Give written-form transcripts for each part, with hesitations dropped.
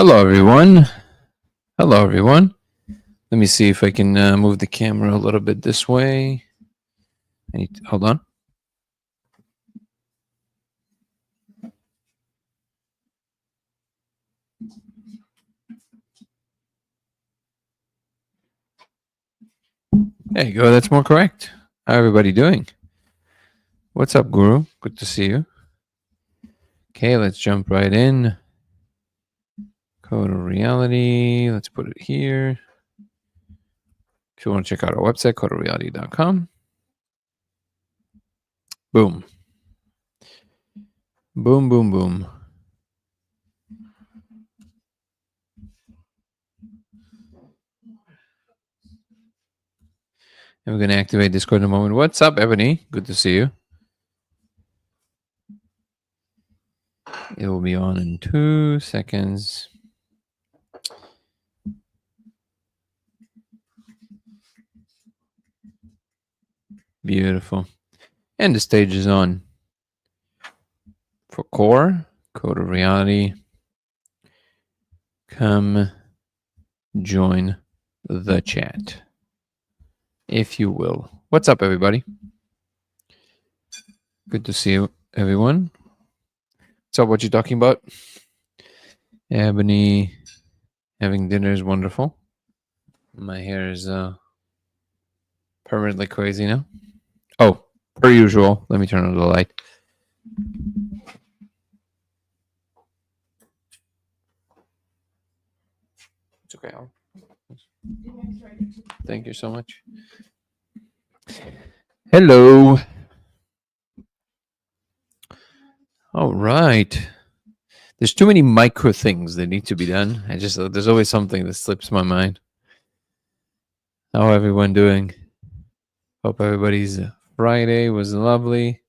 Hello, everyone. Hello, everyone. Let me see if I can move the camera a little bit this way. Hold on. There you go. That's more correct. How everybody doing? What's up, Guru? Good to see you. Okay, let's jump right in. Code of Reality. Let's put it here. If you want to check out our website, codeofreality.com. Boom. Boom, boom, boom. And we're going to activate Discord in a moment. What's up, Ebony? Good to see you. It will be on in 2 seconds. Beautiful. And the stage is on. For Core, Code of Reality, come join the chat, if you will. What's up, everybody? Good to see you, everyone. So, what you talking about? Ebony having dinner is wonderful. My hair is permanently crazy now. Oh, per usual. Let me turn on the light. It's okay. Thank you so much. Hello. All right. There's too many micro things that need to be done. There's always something that slips my mind. How everyone doing? Hope everybody's Friday was lovely.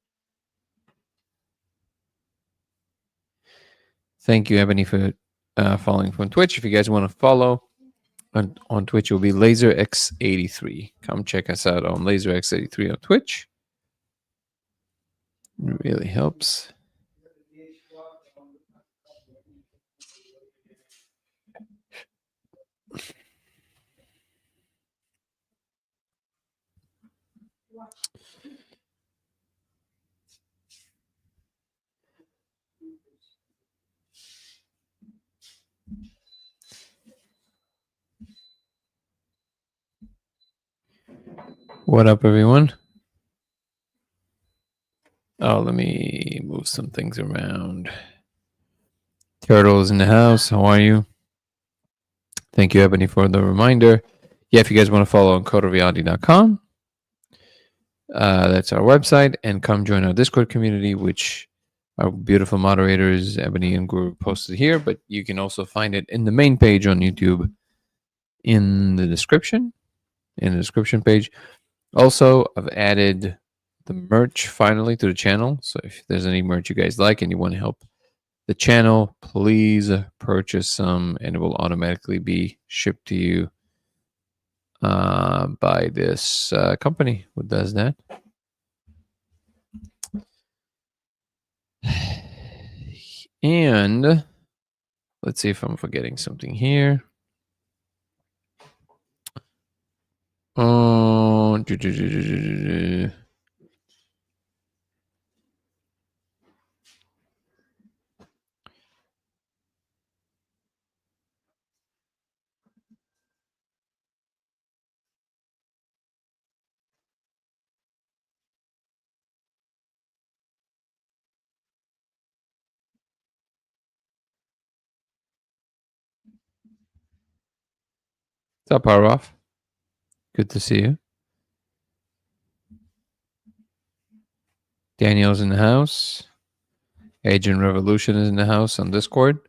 Thank you, Ebony, for following from Twitch. If you guys want to follow on Twitch, it will be LaserX83. Come check us out on LaserX83 on Twitch. It really helps. What up, everyone? Oh, let me move some things around. Turtle's in the house. How are you? Thank you, Ebony, for the reminder. Yeah, if you guys want to follow on codeofreality.com, that's our website, and come join our Discord community, which our beautiful moderators, Ebony and Guru, posted here, but you can also find it in the main page on YouTube in the description page. Also, I've added the merch finally to the channel. So if there's any merch you guys like and you want to help the channel, please purchase some and it will automatically be shipped to you by this company who does that. And let's see if I'm forgetting something here. Oh, what's up, Parov? Good to see you. Daniel's in the house. Agent Revolution is in the house on Discord.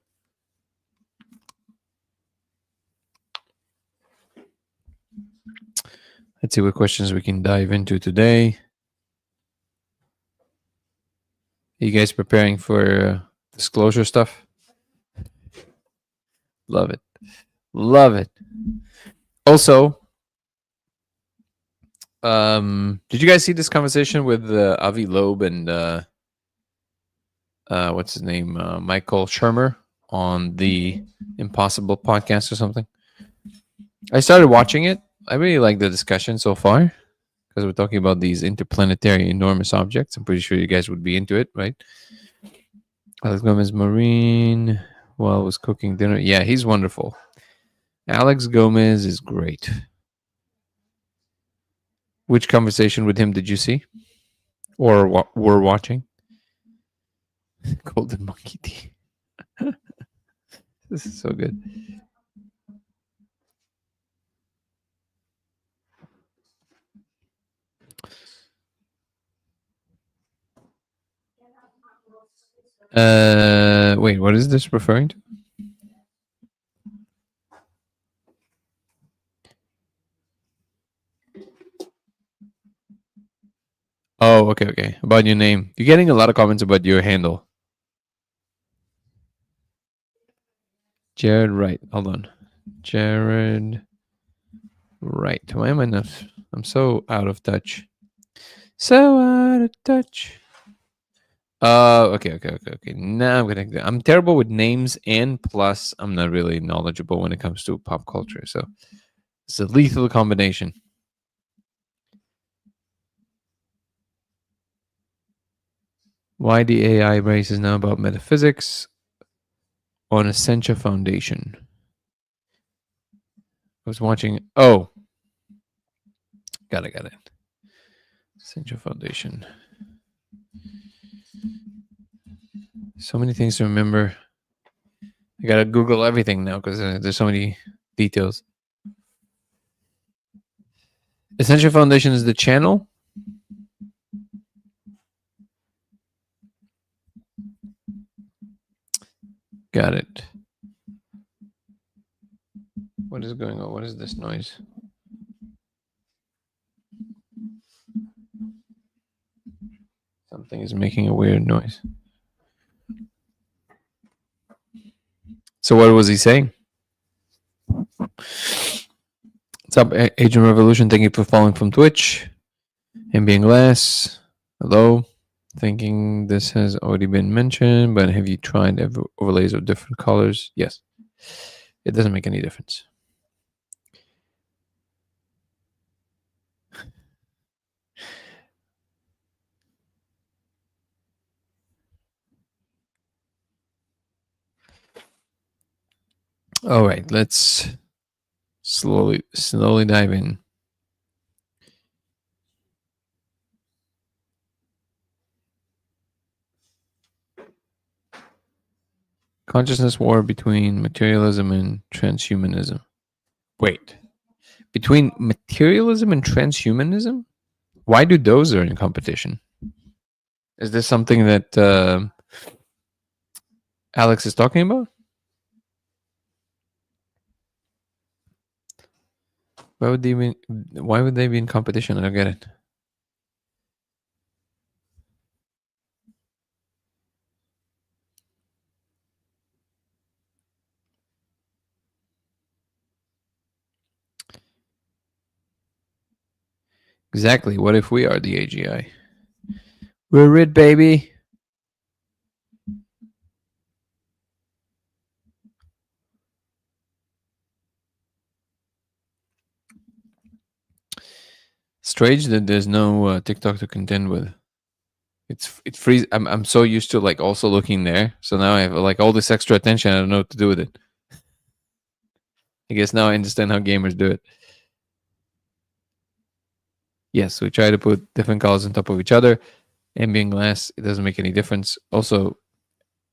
Let's see what questions we can dive into today. Are you guys preparing for disclosure stuff? Love it. Love it. Also, did you guys see this conversation with Avi Loeb and what's his name? Michael Shermer on the Impossible podcast or something. I started watching it. I really like the discussion so far because we're talking about these interplanetary enormous objects. I'm pretty sure you guys would be into it, right? Alex Gomez Marine while was cooking dinner. Yeah, he's wonderful. Alex Gomez is great. Which conversation with him did you see or were watching? Golden Monkey Tea. This is so good. Wait, what is this referring to? Oh, okay, okay. About your name. You're getting a lot of comments about your handle. Jared Wright. Hold on. Jared Wright. Why am I not? I'm so out of touch. So out of touch. Okay. Now I'm terrible with names, and plus I'm not really knowledgeable when it comes to pop culture. So it's a lethal combination. Why the AI race is now about metaphysics on Essentia Foundation. I was watching. Oh, got it. Essentia Foundation. So many things to remember. I gotta Google everything now because there's so many details. Essentia Foundation is the channel. Got it. What is going on? What is this noise? Something is making a weird noise. So what was he saying? What's up, Agent Revolution? Thank you for following from Twitch. Ambient Glass. Hello. Thinking this has already been mentioned, but have you tried overlays of different colors? Yes. It doesn't make any difference. All right, let's slowly dive in. Consciousness war between materialism and transhumanism. Wait, between materialism and transhumanism? Why do those are in competition? Is this something that Alex is talking about? Why would they be in competition? I don't get it. Exactly. What if we are the AGI? We're it, baby. Strange that there's no TikTok to contend with. It frees. I'm so used to like also looking there, so now I have like all this extra attention. I don't know what to do with it. I guess now I understand how gamers do it. Yes, we try to put different colors on top of each other. Ambient glass, it doesn't make any difference. Also,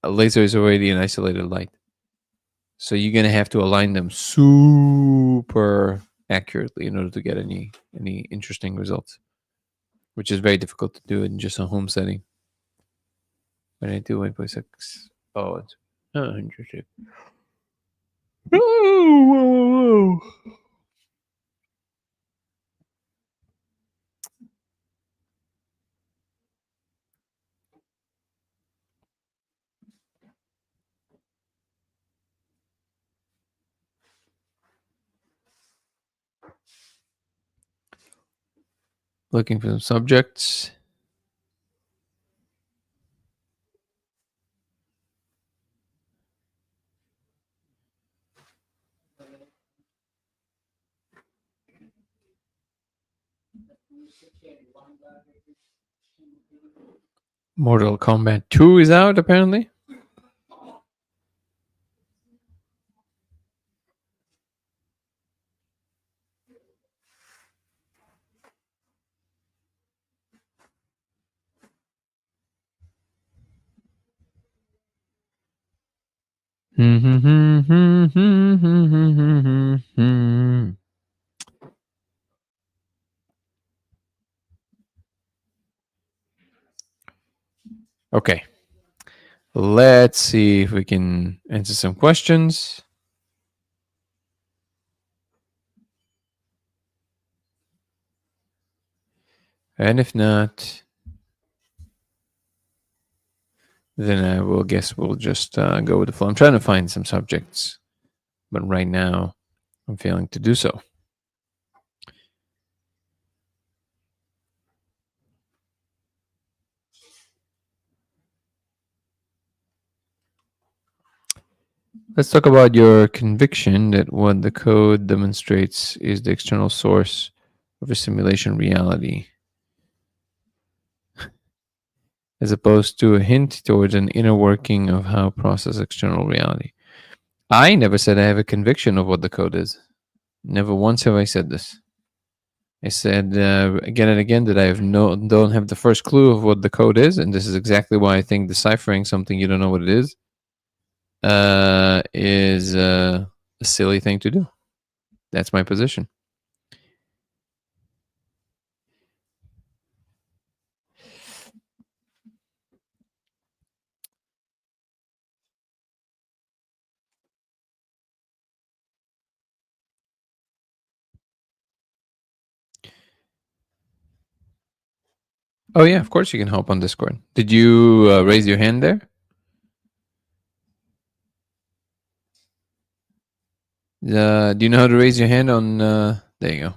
a laser is already an isolated light, so you're gonna have to align them super accurately in order to get any interesting results, which is very difficult to do in just a home setting. When I do 1.6, oh, it's interesting. Whoa. Looking for some subjects. Mortal Kombat 2 is out apparently. Okay. Let's see if we can answer some questions. And if not, then I will guess we'll just go with the flow. I'm trying to find some subjects, but right now I'm failing to do so. Let's talk about your conviction that what the code demonstrates is the external source of a simulation reality, as opposed to a hint towards an inner working of how process external reality. I never said I have a conviction of what the code is. Never once have I said this. I said again and again that I don't have the first clue of what the code is, and this is exactly why I think deciphering something you don't know what it is a silly thing to do. That's my position. Oh yeah, of course you can help on Discord. Did you raise your hand there? Do you know how to raise your hand on? There you go.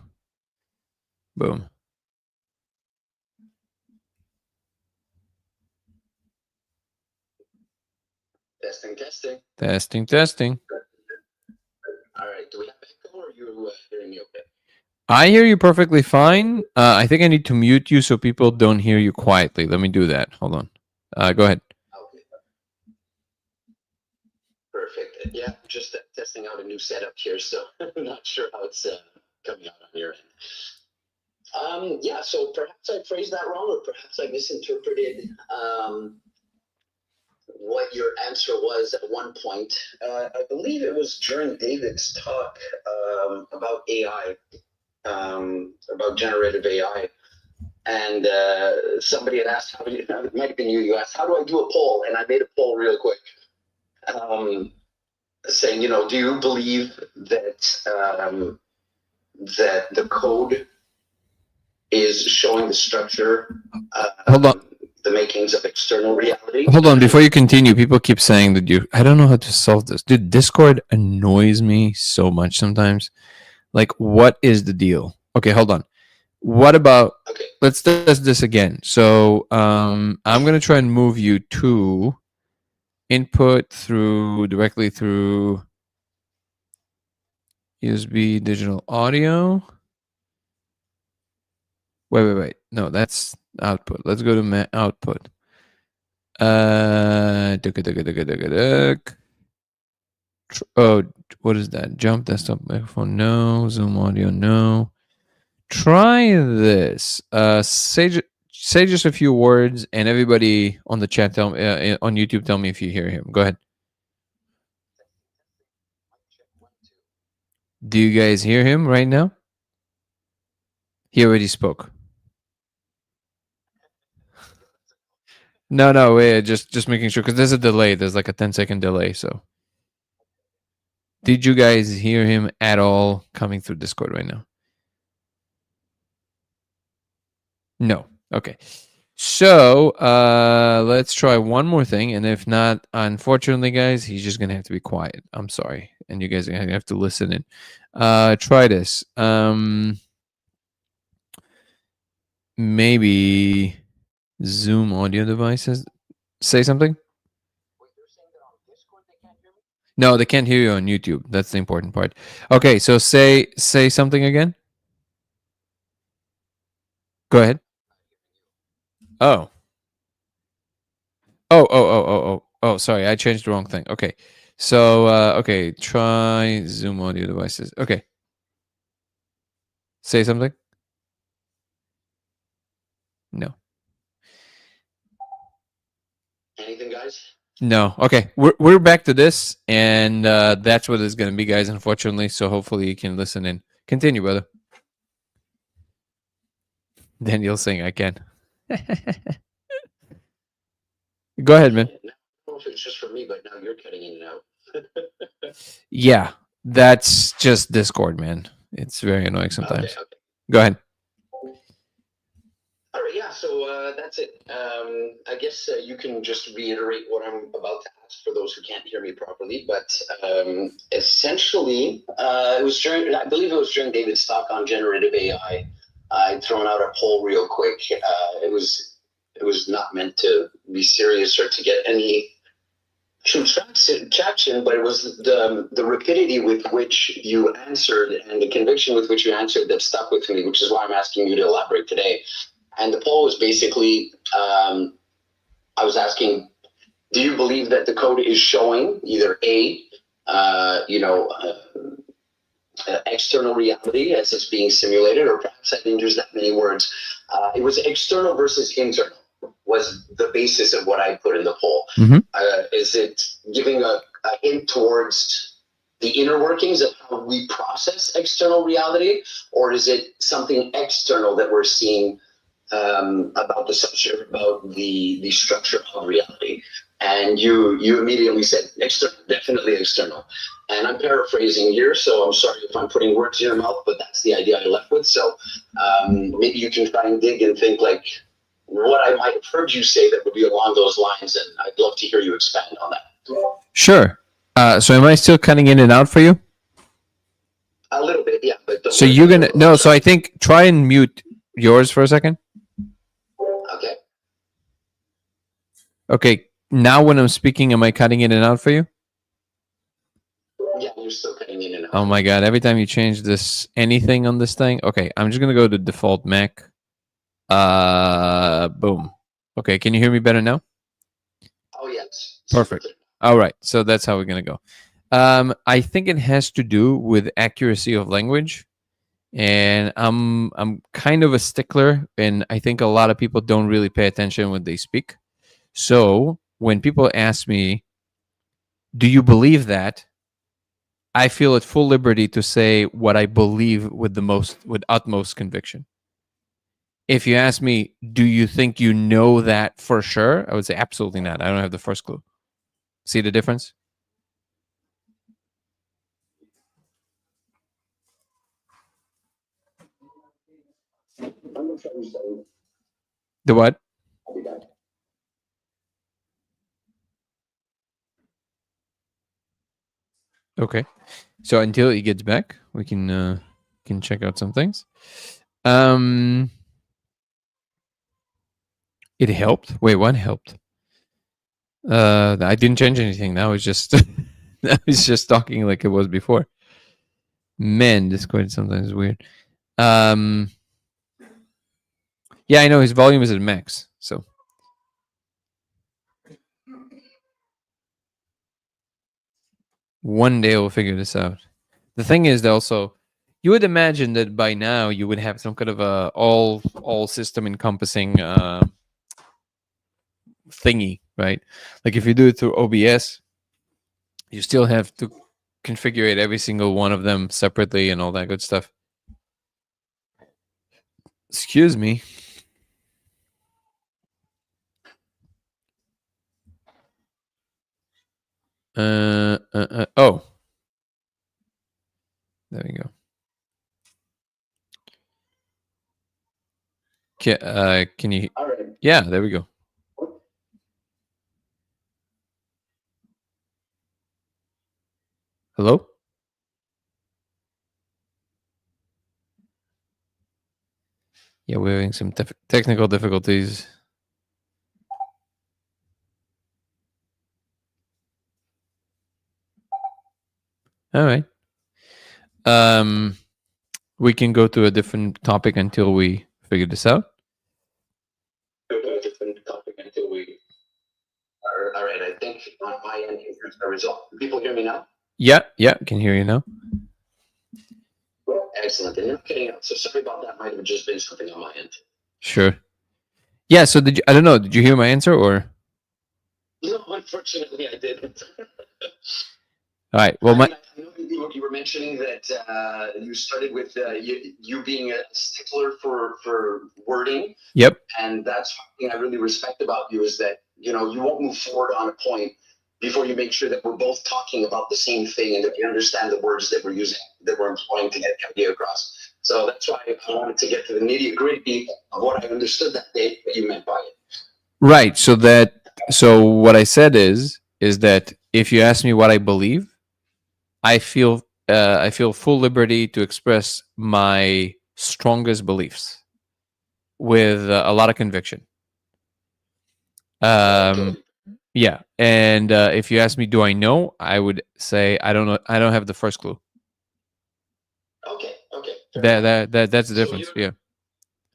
Boom. Testing. All right. Do we have echo, or are you hearing me okay? I hear you perfectly fine. I think I need to mute you so people don't hear you quietly. Let me do that. Hold on. Go ahead. Okay. Perfect. Yeah, just testing out a new setup here, so I'm not sure how it's coming out on your end. Yeah, so perhaps I phrased that wrong, or perhaps I misinterpreted what your answer was at one point. I believe it was during David's talk about AI, about generative AI. And somebody had asked, it might have been you asked, how do I do a poll? And I made a poll real quick, saying, do you believe that that the code is showing the structure, Hold on. the makings of external reality? Hold on, before you continue, people keep saying that I don't know how to solve this. Dude, Discord annoys me so much sometimes. Like, what is the deal? Okay, hold on. What about, let's test this again. So I'm going to try and move you to input directly through USB digital audio. Wait. No, that's output. Let's go to output. Oh, what is that? Jump desktop microphone? No. Zoom audio? No. Try this. Say just a few words, and everybody on the chat on YouTube, tell me if you hear him. Go ahead. Do you guys hear him right now? He already spoke. No, wait, just making sure, because there's a delay. There's like a 10-second delay. So, did you guys hear him at all coming through Discord right now? No. Okay. So let's try one more thing, and if not, unfortunately, guys, he's just gonna have to be quiet. I'm sorry, and you guys are gonna have to listen in. Try this. Maybe Zoom audio devices. Say something. No, they can't hear you on YouTube. That's the important part. Okay, so say something again. Go ahead. Oh. Oh, sorry. I changed the wrong thing. Okay. So, okay. Try Zoom audio devices. Okay. Say something. No. Anything, guys? No. Okay. We're back to this, and that's what it's going to be, guys, unfortunately. So hopefully you can listen and continue, brother. Then you'll sing. I can. Go ahead, man. I don't know if it's just for me, but now you're cutting in and out. Yeah. That's just Discord, man. It's very annoying sometimes. Okay, okay. Go ahead. All right, yeah, so that's it. I guess you can just reiterate what I'm about to ask for those who can't hear me properly. But essentially, it was during, I believe it was during David's talk on generative AI. I'd thrown out a poll real quick. It was not meant to be serious or to get any traction, but it was the rapidity with which you answered and the conviction with which you answered that stuck with me, which is why I'm asking you to elaborate today. And the poll was basically, I was asking, do you believe that the code is showing either external reality as it's being simulated, or perhaps I didn't use that many words. It was external versus internal was the basis of what I put in the poll. Mhm. Is it giving a hint towards the inner workings of how we process external reality, or is it something external that we're seeing about the subject, about the structure of reality? And you immediately said external, definitely external. And I'm paraphrasing here, so I'm sorry if I'm putting words in your mouth, but that's the idea I left with. So maybe you can try and dig and think like what I might have heard you say that would be along those lines, and I'd love to hear you expand on that. Sure. So am I still cutting in and out for you? A little bit, yeah. But So you're gonna no. So I think try and mute yours for a second. Okay. Okay. Now when I'm speaking, am I cutting in and out for you? Yeah, you're still cutting in and out. Oh my god! Every time you change this anything on this thing, okay. I'm just gonna go to default Mac. Boom. Okay. Can you hear me better now? Oh yes. Perfect. All right. So that's how we're gonna go. I think it has to do with accuracy of language, and I'm kind of a stickler, and I think a lot of people don't really pay attention when they speak. So when people ask me, "Do you believe that?" I feel at full liberty to say what I believe with utmost conviction. If you ask me, "Do you think you know that for sure?" I would say absolutely not. I don't have the first clue. See the difference? The what? Okay. So until he gets back, we can check out some things. It helped. Wait, what helped? I didn't change anything. Now it's just now it's just talking like it was before. Man, Discord sometimes is weird. Yeah, I know his volume is at max. So one day we'll figure this out. The thing is, also, you would imagine that by now you would have some kind of a all system encompassing thingy, right? Like if you do it through OBS, you still have to configure every single one of them separately and all that good stuff. Excuse me. Oh, there we go. Can you? All right. Yeah, there we go. Hello? Yeah, we're having some technical difficulties. All right. We can go to a different topic until we figure this out. a result. People hear me now? Yeah, can hear you now. Excellent. And you're kidding out. So sorry about that. Might have just been something on my end. Sure. Yeah. So I don't know. Did you hear my answer or? No, unfortunately, I didn't. All right. Well, I know you were mentioning that you started with you being a stickler for wording. Yep. And that's something I really respect about you is that, you won't move forward on a point before you make sure that we're both talking about the same thing and that we understand the words that we're using, that we're employing to get the idea across. So that's why I wanted to get to the nitty gritty of what I understood that day, what you meant by it. Right. So what I said is that if you ask me what I believe, I feel full liberty to express my strongest beliefs with a lot of conviction. Yeah, and if you ask me, do I know? I would say I don't know. I don't have the first clue. Okay. That's the difference. Yeah.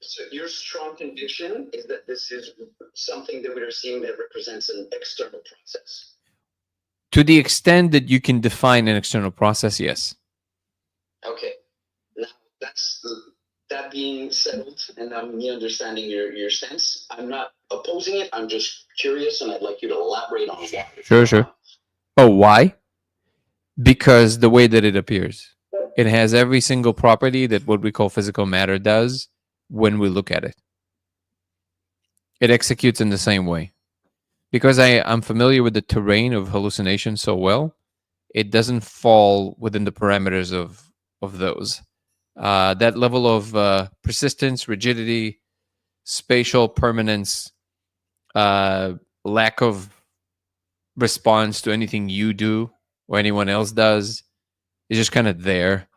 So your strong conviction is that this is something that we are seeing that represents an external process. To the extent that you can define an external process, yes. Okay. Now that being settled, and me understanding your sense, I'm not opposing it. I'm just curious, and I'd like you to elaborate on why. Sure. Oh, why? Because the way that it appears, it has every single property that what we call physical matter does when we look at it. It executes in the same way. Because I'm familiar with the terrain of hallucination so well, it doesn't fall within the parameters of those. That level of persistence, rigidity, spatial permanence, lack of response to anything you do or anyone else does is just kind of there.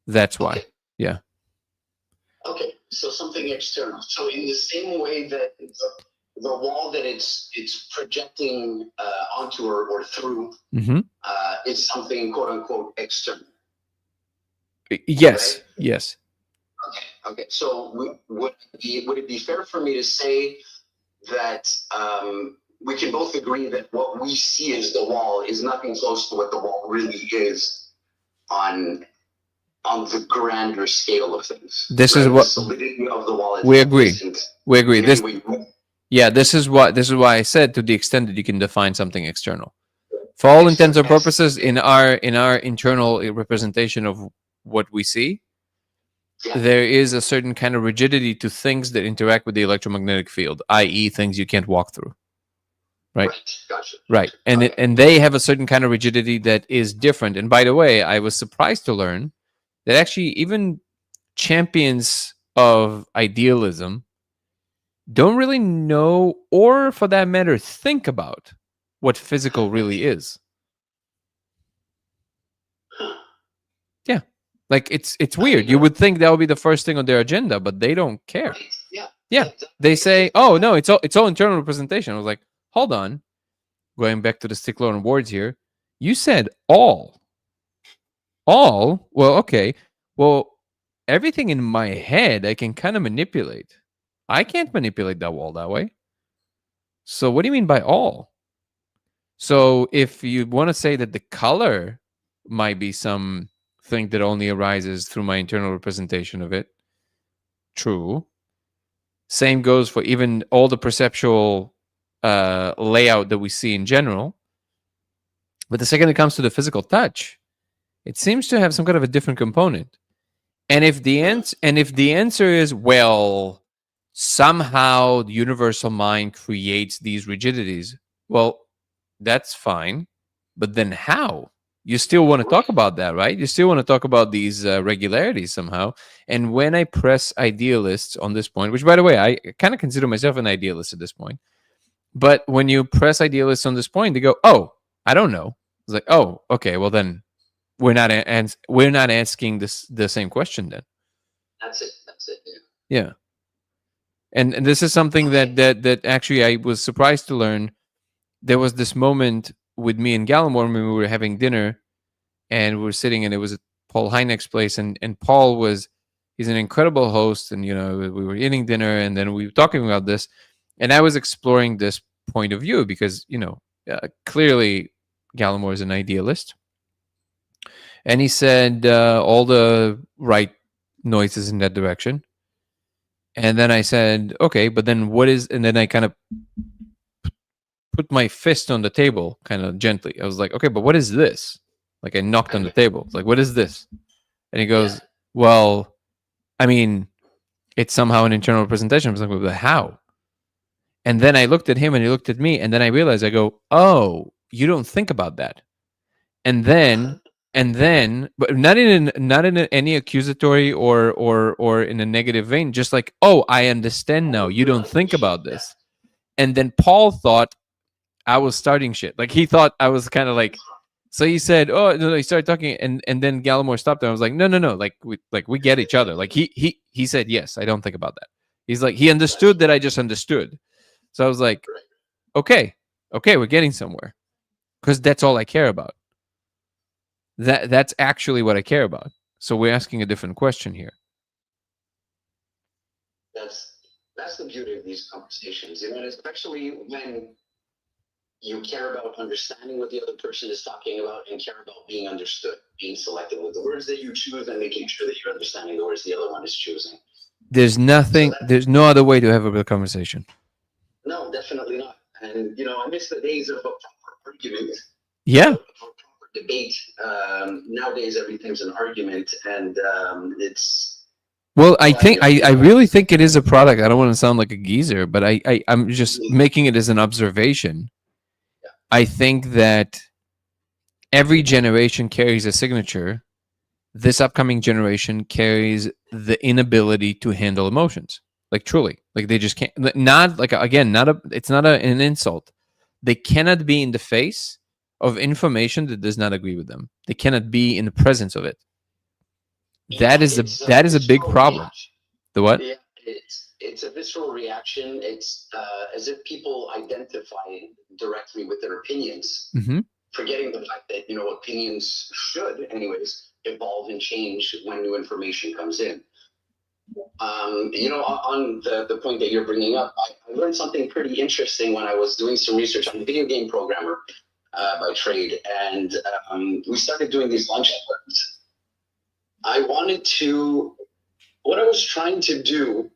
That's why. Okay. Yeah. Okay, so something external. So in the same way that the wall that it's projecting onto or through is something quote unquote external. Yes. Right? Yes. Okay. So would it be fair for me to say that we can both agree that what we see as the wall is nothing close to what the wall really is on the grander scale of things? This right? is what the solidity of the wall. We agree. This is why I said to the extent that you can define something external. For all intents and purposes, in our internal representation of what we see, there is a certain kind of rigidity to things that interact with the electromagnetic field, i.e., things you can't walk through. Right. Gotcha. Right. And and they have a certain kind of rigidity that is different. And by the way, I was surprised to learn that actually even champions of idealism don't really know, or for that matter, think about what physical really is. Yeah. Like it's weird. You would think that would be the first thing on their agenda, but they don't care. Yeah. They say, oh no, it's all internal representation. I was like, hold on. Going back to the stickler on words here. You said all. All? Well, okay. Well, everything in my head I can kind of manipulate. I can't manipulate that wall that way. So what do you mean by all? So if you want to say that the color might be something that only arises through my internal representation of it, true. Same goes for even all the perceptual layout that we see in general. But the second it comes to the physical touch, it seems to have some kind of a different component. And if the answer is, well, somehow the universal mind creates these rigidities, well, that's fine. But then how? You still want to talk about that, right? You still want to talk about these regularities somehow. And when I press idealists on this point, which, by the way, I kind of consider myself an idealist at this point. But when you press idealists on this point, they go, oh, I don't know. It's like, oh, okay, well then we're not asking the same question then. That's it. Yeah. And this is something that actually I was surprised to learn. There was this moment with me and Gallimore when we were having dinner and we were sitting, and it was at Paul Hynek's place, and Paul he's an incredible host, and we were eating dinner and then we were talking about this, and I was exploring this point of view because clearly Gallimore is an idealist. And he said all the right noises in that direction. And then I said, okay, but then what is, and then I kind of put my fist on the table kind of gently. I was like, okay, but what is this? Like I knocked on the table. It's like, what is this? And he goes, well, I mean, it's somehow an internal representation. I was like, well, how? And then I looked at him and he looked at me. And then I realized, I go, oh, you don't think about that. And then, but not in any accusatory or in a negative vein, just like, oh, I understand now. You don't think about this. And then Paul thought I was starting shit. Like he thought I was kind of like, so he said, oh, no, he started talking, and then Gallimore stopped, and I was like, no, like we get each other. Like he said, yes, I don't think about that. He's like, he understood that I just understood. So I was like, okay, we're getting somewhere, because that's all I care about. That's actually what I care about. So we're asking a different question here. That's the beauty of these conversations, you know, especially when you care about understanding what the other person is talking about and care about being understood, being selective with the words that you choose and making sure that you're understanding the words the other one is choosing. There's no other way to have a real conversation. No, definitely not. And, you know, I miss the days of a proper argument. Yeah. Proper debate. Nowadays, everything's an argument, and it's... Well, I really think it is a product. I don't want to sound like a geezer, but I'm just making it as an observation. I think that every generation carries a signature. This upcoming generation carries the inability to handle emotions. Like truly, like they just can't. Not like, again, it's not an insult. They cannot be in the face of information that does not agree with them. They cannot be in the presence of it. That is a big problem. Reaction. The what? Yeah, it's a visceral reaction. It's as if people identify directly with their opinions, forgetting the fact that, you know, opinions should, anyways, evolve and change when new information comes in. You know, on the point that you're bringing up, I learned something pretty interesting when I was doing some research. I'm a video game programmer by trade, and we started doing these lunch hours. What I was trying to do,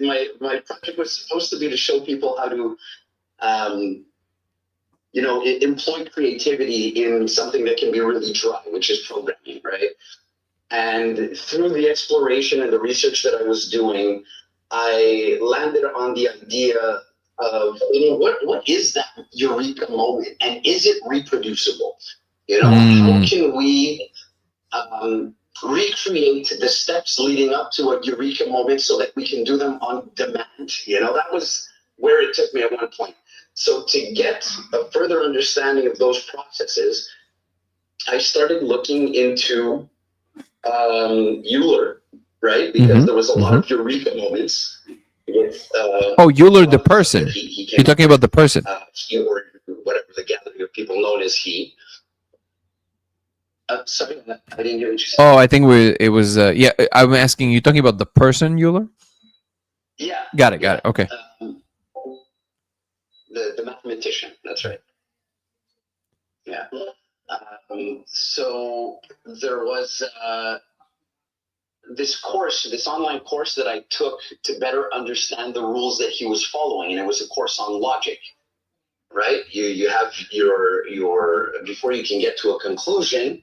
my project was supposed to be to show people how to, you know, employ creativity in something that can be really dry, which is programming, right? And through the exploration and the research that I was doing, I landed on the idea of, you know, what is that eureka moment, and is it reproducible? You know, how can we recreate the steps leading up to a eureka moment so that we can do them on demand? You know, that was where it took me at one point. So to get a further understanding of those processes, I started looking into Euler, right? Because there was a lot of eureka moments with Euler, the person. You're talking about the person. He, or whatever the gathering of people known as he. Sorry, I didn't hear what you said. Oh, I think yeah, I'm asking, you talking about the person Euler? Yeah. Got it. Okay. The mathematician, that's right. Yeah. So there was this online course that I took to better understand the rules that he was following, and it was a course on logic. Right? You have your before you can get to a conclusion,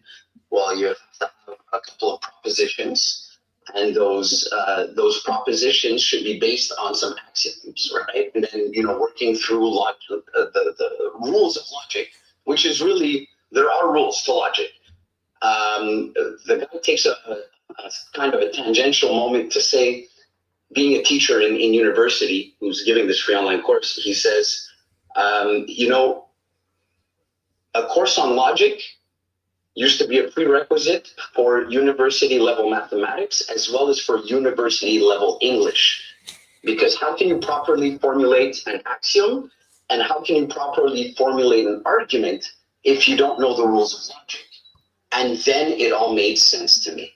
well, you have to have a couple of propositions, and those propositions should be based on some axioms, right? And then, you know, working through the rules of logic, which is really, there are rules to logic. The guy takes a kind of a tangential moment to say, being a teacher in university who's giving this free online course, he says, you know, a course on logic used to be a prerequisite for university level mathematics as well as for university level English. Because how can you properly formulate an axiom, and how can you properly formulate an argument if you don't know the rules of logic? And then it all made sense to me.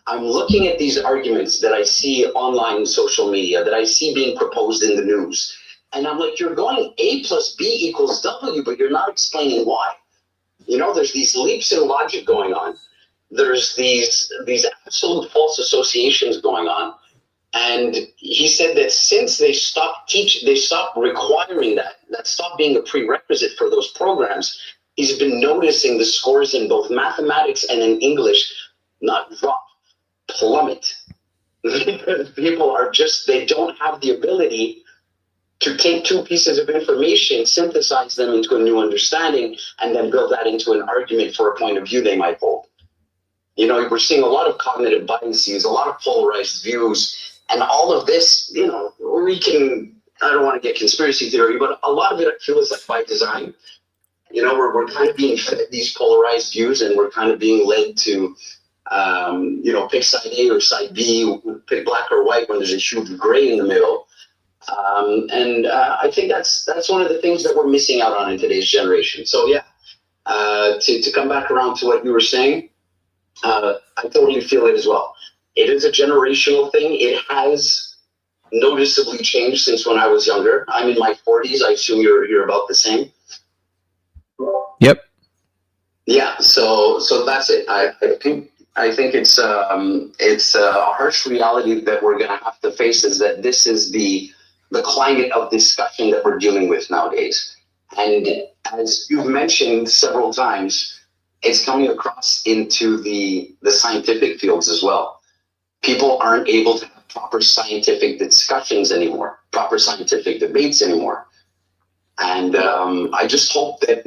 I'm looking at these arguments that I see online in social media, that I see being proposed in the news, And I'm like, you're going A plus B equals W, but you're not explaining why. There's these leaps in logic going on. There's these absolute false associations going on. And he said that since they stopped requiring that stopped being a prerequisite for those programs, he's been noticing the scores in both mathematics and in English not drop, plummet. People are they don't have the ability to take two pieces of information, synthesize them into a new understanding, and then build that into an argument for a point of view they might hold. We're seeing a lot of cognitive biases, a lot of polarized views, and all of this, I don't want to get conspiracy theory, but a lot of it I feel is like by design. We're kind of being fed these polarized views, and we're kind of being led to, pick side A or side B, pick black or white when there's a huge gray in the middle. I think that's one of the things that we're missing out on in today's generation. So yeah, to come back around to what you were saying, I totally feel it as well. It is a generational thing. It has noticeably changed since when I was younger. I'm in my 40s. I assume you're about the same. Yep. Yeah. So that's it. I think it's a harsh reality that we're going to have to face, is that this is the climate of discussion that we're dealing with nowadays. And as you've mentioned several times, it's coming across into the scientific fields as well. People aren't able to have proper scientific discussions anymore, proper scientific debates anymore. And I just hope that,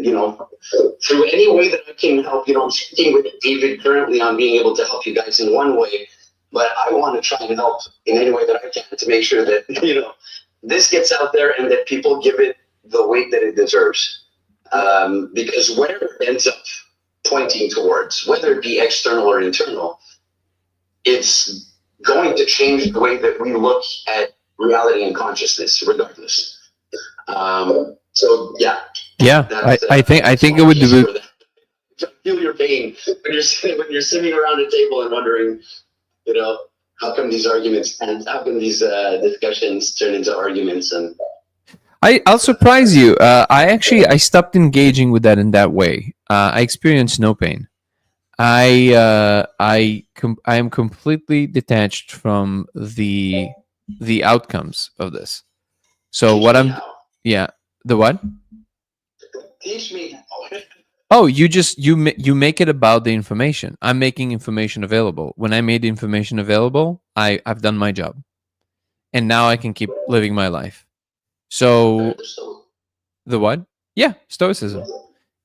through any way that I can help, I'm speaking with David currently on being able to help you guys in one way, but I want to try and help in any way that I can to make sure that, this gets out there and that people give it the weight that it deserves. Because whatever it ends up pointing towards, whether it be external or internal, it's going to change the way that we look at reality and consciousness, regardless. So yeah. Yeah, I think it would be. Feel your pain when you're sitting around a table and wondering, how come these arguments and how come these discussions turn into arguments? And I'll surprise you. I stopped engaging with that in that way. I experienced no pain. I am completely detached from the outcomes of this. So the what? Teach me. Oh, you make it about the information. I'm making information available. When I made the information available, I've done my job, and now I can keep living my life. So the what? Yeah, stoicism.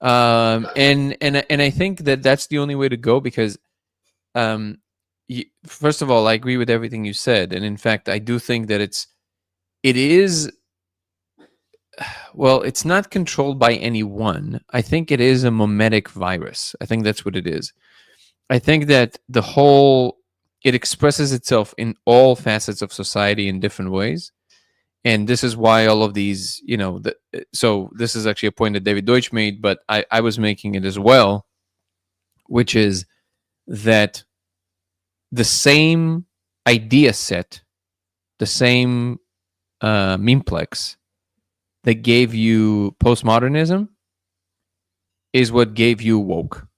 And I think that's the only way to go, because first of all, I agree with everything you said, and in fact, I do think that it is. Well, it's not controlled by anyone. I think it is a mimetic virus. I think that's what it is. I think that it expresses itself in all facets of society in different ways. And this is why all of these, so this is actually a point that David Deutsch made, but I was making it as well, which is that the same idea set, the same memeplex that gave you postmodernism is what gave you woke.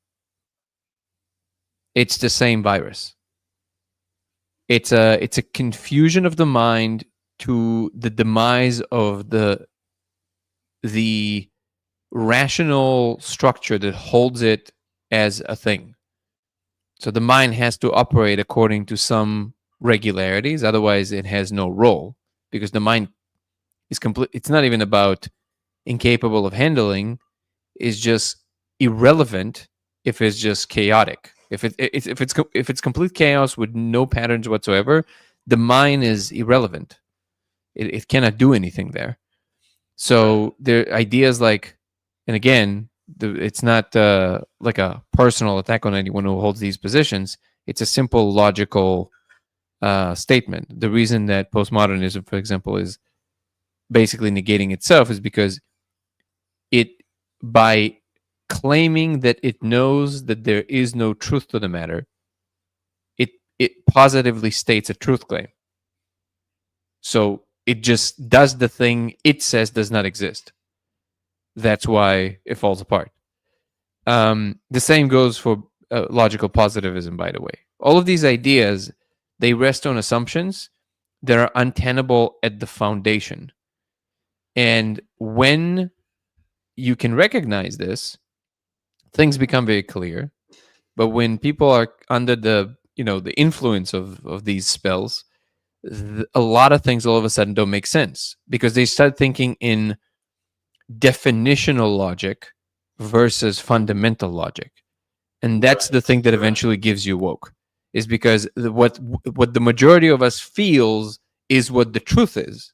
It's the same virus. It's a confusion of the mind to the demise of the rational structure that holds it as a thing. So the mind has to operate according to some regularities, otherwise it has no role, because the mind is complete. It's not even about incapable of handling. It's just irrelevant if it's just chaotic. If it's complete chaos with no patterns whatsoever, the mind is irrelevant. It cannot do anything there. So there are ideas like, and again, it's not like a personal attack on anyone who holds these positions. It's a simple logical statement. The reason that postmodernism, for example, is basically negating itself is because by claiming that it knows that there is no truth to the matter, it positively states a truth claim. So It just does the thing it says does not exist. That's why it falls apart. The same goes for logical positivism, by the way. All of these ideas, they rest on assumptions that are untenable at the foundation. And when you can recognize this, things become very clear. But when people are under the the influence of these spells, a lot of things all of a sudden don't make sense because they start thinking in definitional logic versus fundamental logic. And that's the thing that eventually gives you woke, is because what the majority of us feels is what the truth is.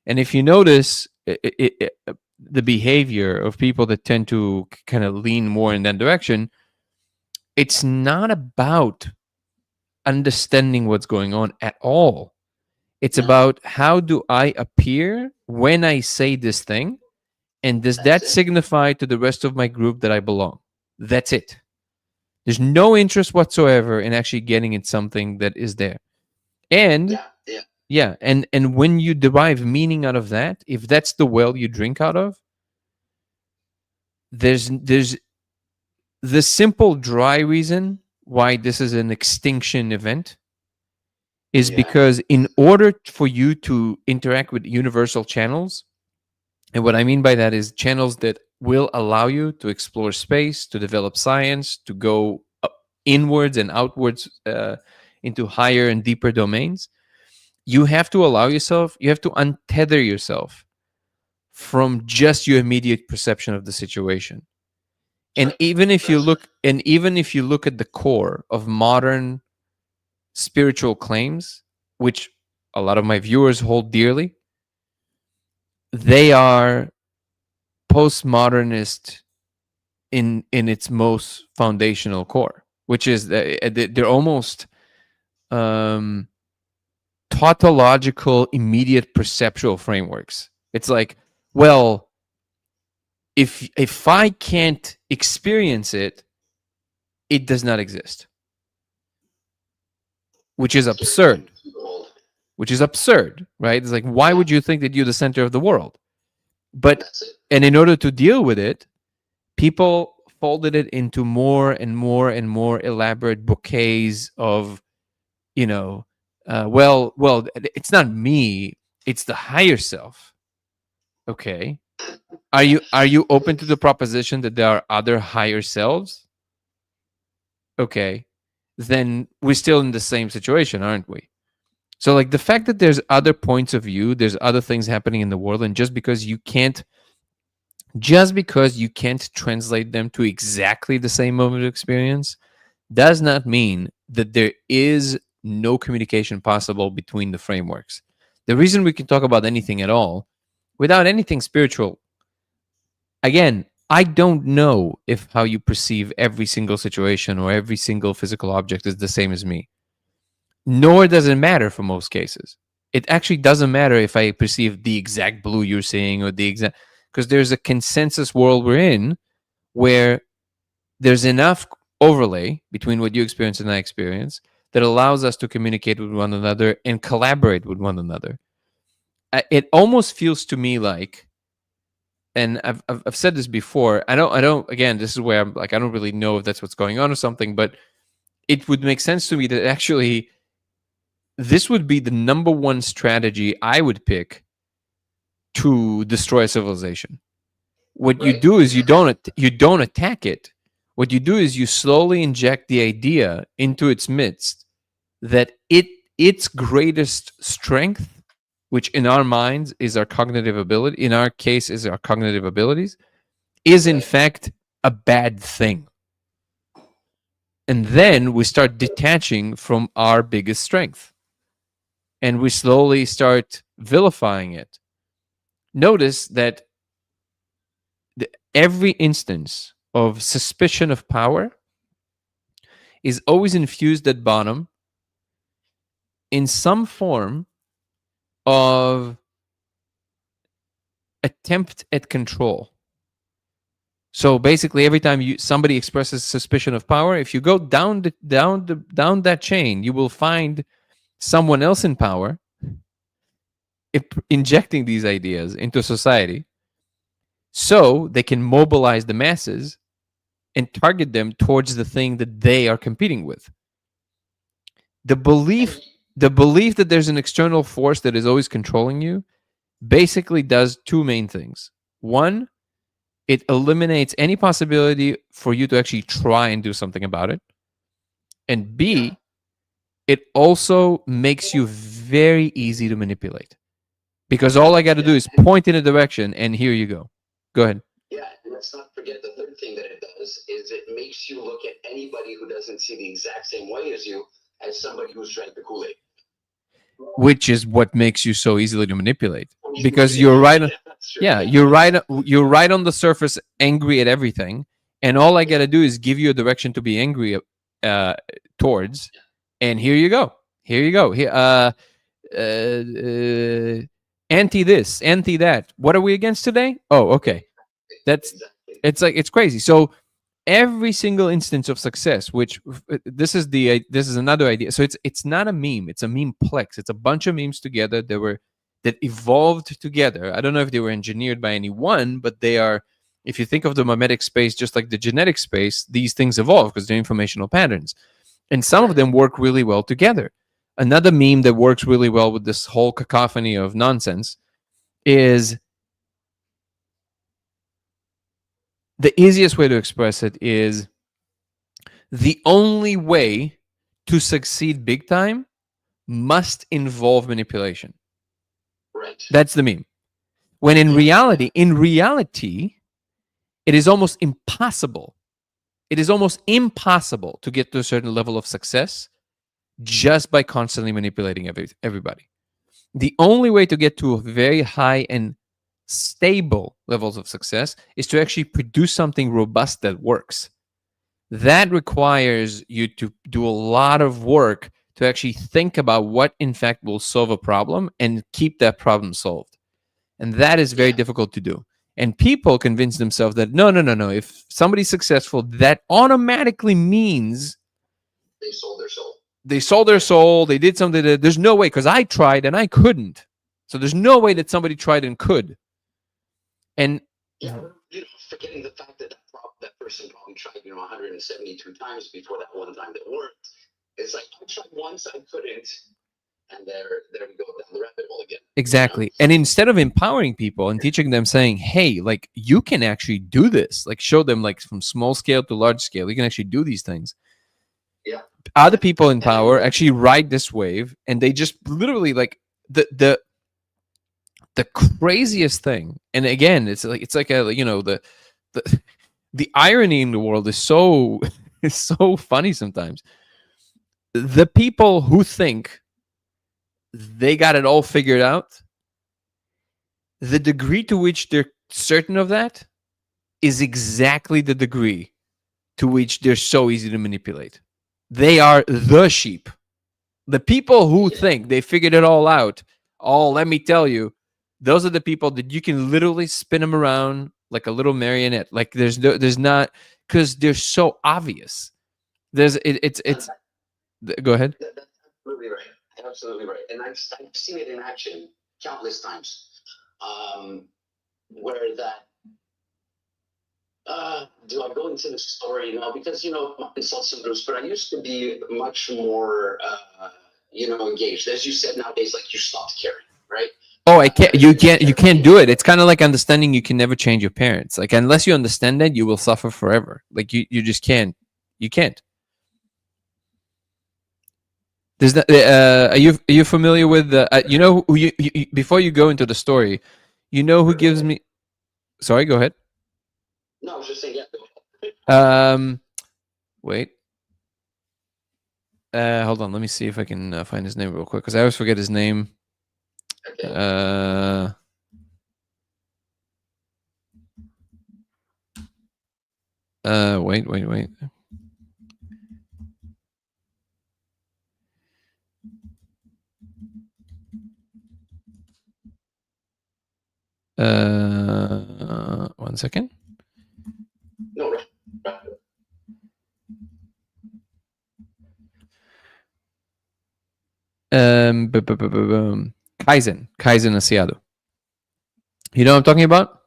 And if you notice the behavior of people that tend to kind of lean more in that direction, it's not about understanding what's going on at all. It's about how do I appear when I say this thing, and does that signify to the rest of my group that I belong? That's it. There's no interest whatsoever in actually getting at something that is there. And and when you derive meaning out of that, if that's the well you drink out of, there's the simple dry reason why this is an extinction event is because in order for you to interact with universal channels, and what I mean by that is channels that will allow you to explore space, to develop science, to go inwards and outwards into higher and deeper domains, you have to allow yourself, you have to untether yourself from just your immediate perception of the situation. And even if you look at the core of modern spiritual claims, which a lot of my viewers hold dearly, they are postmodernist in its most foundational core, which is they're almost tautological, immediate perceptual frameworks. It's like, well, if I can't experience it, it does not exist, which is absurd. Right? It's like, why would you think that you're the center of the world? But and in order to deal with it, people folded it into more and more and more elaborate bouquets of, well, it's not me, it's the higher self. Okay. Are you open to the proposition that there are other higher selves? Okay. Then we're still in the same situation, aren't we? So like the fact that there's other points of view, there's other things happening in the world, and just because you can't translate them to exactly the same moment of experience does not mean that there is no communication possible between the frameworks. The reason we can talk about anything at all without anything spiritual, again, I don't know if how you perceive every single situation or every single physical object is the same as me. Nor does it matter for most cases. It actually doesn't matter if I perceive the exact blue you're seeing or the exact, because there's a consensus world we're in where there's enough overlay between what you experience and I experience that allows us to communicate with one another and collaborate with one another. It almost feels to me like, and I've said this before, I don't again, this is where I'm like, I don't really know if that's what's going on or something, but it would make sense to me that actually this would be the number one strategy I would pick to destroy a civilization. What you do is you don't attack it. What you do is you slowly inject the idea into its midst that its greatest strength, which in our minds is our cognitive ability, in our case is our cognitive abilities, is in fact a bad thing. And then we start detaching from our biggest strength. And we slowly start vilifying it. Notice that every instance of suspicion of power is always infused at bottom in some form of attempt at control. So basically, every time somebody expresses suspicion of power, if you go down that chain, you will find someone else in power injecting these ideas into society so they can mobilize the masses and target them towards the thing that they are competing with. The belief that there's an external force that is always controlling you basically does two main things. One, it eliminates any possibility for you to actually try and do something about it. And B, it also makes you very easy to manipulate. Because all I got to do is point in a direction and here you go. Go ahead. Yeah, and let's not forget the third thing that it does is it makes you look at anybody who doesn't see the exact same way as you as somebody who's drank the Kool-Aid. Which is what makes you so easily to manipulate. Because you're right. Yeah, you're right. You're right on the surface, angry at everything, and all I got to do is give you a direction to be angry towards, and here you go. Here you go. Here, anti this, anti that. What are we against today? Oh, okay. It's crazy. So every single instance of success, which this is another idea. So it's not a meme. It's a memeplex. It's a bunch of memes together that evolved together. I don't know if they were engineered by anyone, but they are. If you think of the mimetic space, just like the genetic space, these things evolve because they're informational patterns, and some of them work really well together. Another meme that works really well with this whole cacophony of nonsense is the easiest way to express it is the only way to succeed big time must involve manipulation. Right. That's the meme. When in reality, it is almost impossible. It is almost impossible to get to a certain level of success just by constantly manipulating everybody. The only way to get to a very high and stable levels of success is to actually produce something robust that works. That requires you to do a lot of work to actually think about what in fact will solve a problem and keep that problem solved. And that is very difficult to do. And people convince themselves that no. If somebody's successful, that automatically means they sold their soul. They sold their soul. They did something that there's no way, because I tried and I couldn't. So there's no way that somebody tried and could. And forgetting the fact that that person probably tried 172 times before that one time that worked. It's like, I tried once, I couldn't, and there we go down the rabbit hole again. Exactly. And instead of empowering people and teaching them, saying, hey, like, you can actually do this, like show them like from small scale to large scale, you can actually do these things. Yeah. Other people in power actually ride this wave, and they just literally like the craziest thing. And again, it's like a the irony in the world is so funny sometimes. The people who think they got it all figured out, the degree to which they're certain of that is exactly the degree to which they're so easy to manipulate. They are the sheep. The people who think they figured it all out, let me tell you, those are the people that you can literally spin them around like a little marionette. Like there's not, because they're so obvious. It's go ahead. That's absolutely right. Absolutely right. And I've seen it in action countless times. Where that do I go into the story now? Because I consult some groups, but I used to be much more engaged. As you said, nowadays, like, you stopped caring, right? Oh, you can't do it. It's kind of like understanding you can never change your parents. Like, unless you understand that, you will suffer forever. Like, you just can't. You can't. There's that. Are you familiar with before you go into the story, who gives me? Sorry, go ahead. No, I was just saying, yeah. Wait. Hold on. Let me see if I can find his name real quick, because I always forget his name. Okay. Wait. One second. No, right. Kaizen Asiado. You know what I'm talking about?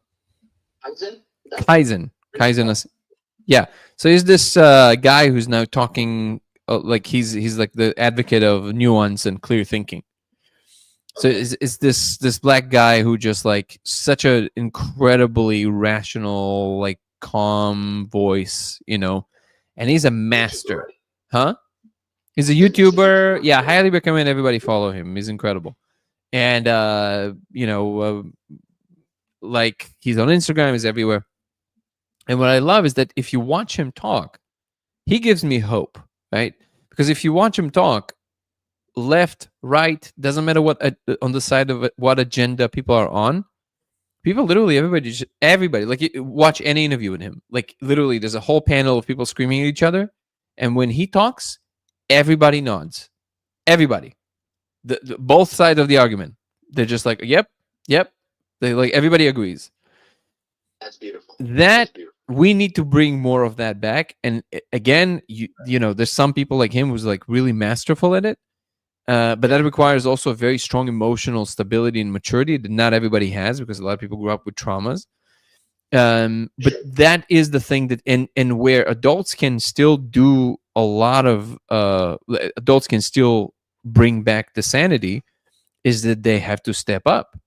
Kaizen? Yeah. So he's this guy who's now talking like he's like the advocate of nuance and clear thinking. So it's this black guy who just like such an incredibly rational, like calm voice, you know, and he's a master, huh? He's a YouTuber. Yeah, highly recommend everybody follow him. He's incredible, and like he's on Instagram, he's everywhere. And what I love is that if you watch him talk, he gives me hope, right? Because if you watch him talk, left, right, doesn't matter what on the side of it, what agenda people are on. People literally, everybody, like watch any interview with him. Like literally, there's a whole panel of people screaming at each other, and when he talks, everybody nods. Everybody, the both sides of the argument, they're just like, yep. They like everybody agrees. That's beautiful. We need to bring more of that back. And again, you know, there's some people like him who's like really masterful at it. But that requires also a very strong emotional stability and maturity that not everybody has, because a lot of people grew up with traumas. But that is the thing that, and where adults can still do a lot of, adults can still bring back the sanity, is that they have to step up.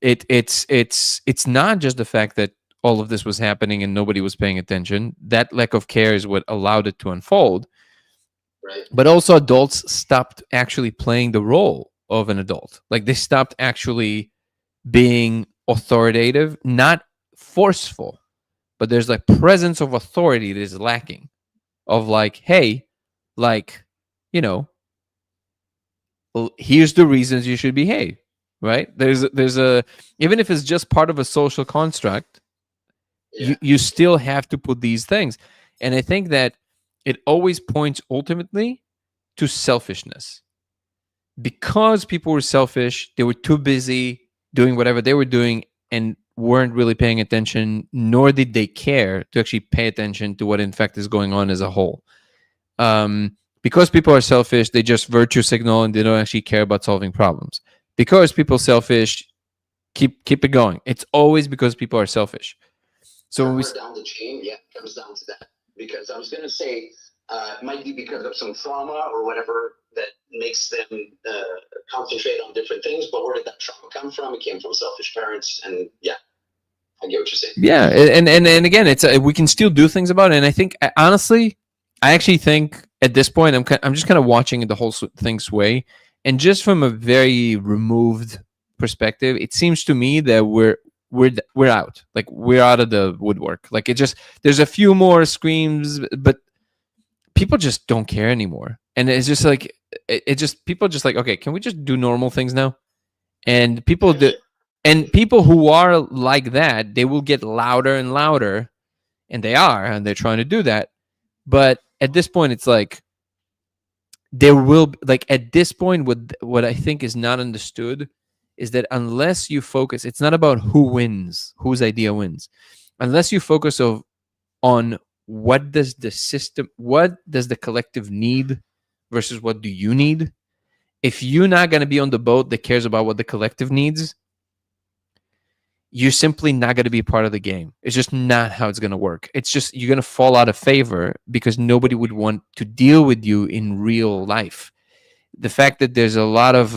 It's not just the fact that all of this was happening and nobody was paying attention. That lack of care is what allowed it to unfold. Right. But also adults stopped actually playing the role of an adult. Like they stopped actually being authoritative, not forceful, but there's like presence of authority that is lacking, of like, hey, like, you know, here's the reasons you should behave, right? There's a, even if it's just part of a social construct, you still have to put these things. And I think that it always points ultimately to selfishness. Because people were selfish, they were too busy doing whatever they were doing and weren't really paying attention, nor did they care to actually pay attention to what in fact is going on as a whole. Because people are selfish, they just virtue signal and they don't actually care about solving problems. Because people are selfish, keep it going. It's always because people are selfish. So when we down the chain, it comes down to that. Because I was going to say, it might be because of some trauma or whatever that makes them concentrate on different things. But where did that trauma come from? It came from selfish parents, and I get what you're saying. Yeah, and again, it's we can still do things about it. And I think, honestly, I actually think at this point, I'm just kind of watching the whole thing sway, and just from a very removed perspective, it seems to me that we're out. Like we're out of the woodwork. Like it just, there's a few more screams, but people just don't care anymore. And it's just like, people just like, okay, can we just do normal things now? And people do, and people who are like that, they will get louder and louder, and they're trying to do that. But at this point, it's like, there will, like at this point, what I think is not understood is that unless you focus, it's not about who wins, whose idea wins. Unless you focus on what does the collective need versus what do you need. If you're not going to be on the boat that cares about what the collective needs, you're simply not going to be part of the game. It's just not how it's going to work. It's just, you're going to fall out of favor because nobody would want to deal with you in real life. The fact that there's a lot of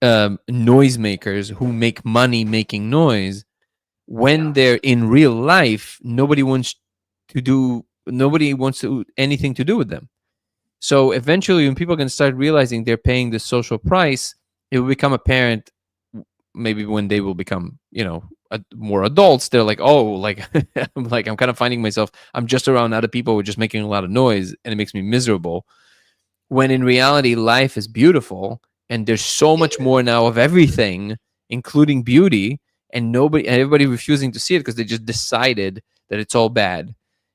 noisemakers who make money making noise, when they're in real life, nobody wants anything to do with them. So eventually, when people are going to start realizing they're paying the social price, it will become apparent. Maybe when they will become, more adults, they're like, oh, like, I'm kind of finding myself, I'm just around other people who are just making a lot of noise, and it makes me miserable. When in reality, life is beautiful, and there's so much more now of everything, including beauty, and everybody refusing to see it because they just decided that it's all bad.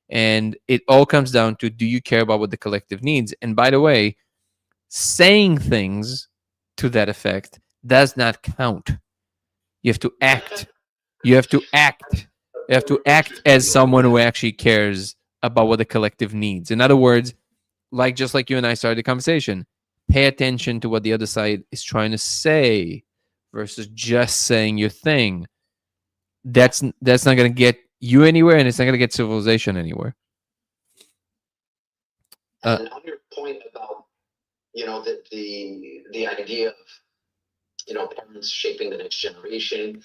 And it all comes down to, do you care about what the collective needs? And by the way, saying things to that effect does not count. You have to act. You have to act as someone who actually cares about what the collective needs. In other words, just like you and I started the conversation, pay attention to what the other side is trying to say versus just saying your thing, that's not going to get you anywhere, and it's not going to get civilization anywhere. And on your point about, the idea of, parents shaping the next generation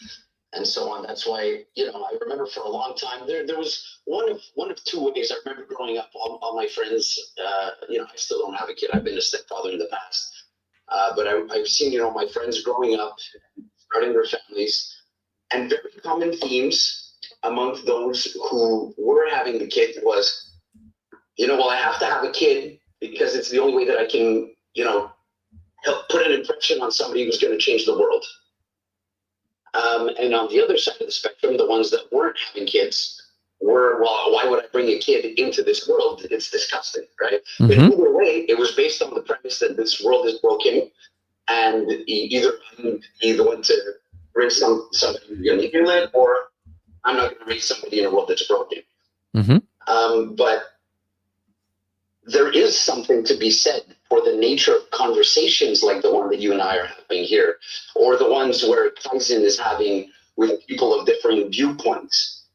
and so on. That's why, I remember for a long time there was one of two ways. I remember growing up, all my friends, I still don't have a kid. I've been a stepfather in the past, but I've seen, my friends growing up, starting their families, and very common themes among those who were having the kid was, well, I have to have a kid because it's the only way that I can, help put an impression on somebody who's going to change the world. And on the other side of the spectrum, the ones that weren't having kids were, well, why would I bring a kid into this world? It's disgusting, right? Mm-hmm. But either way, it was based on the premise that this world is broken, and either I'm the one to raise somebody who's going to heal it, or I'm not going to raise somebody in a world that's broken. Mm-hmm. But there is something to be said for the nature of conversations like the one that you and I are having here, or the ones where Kaizen is having with people of differing viewpoints.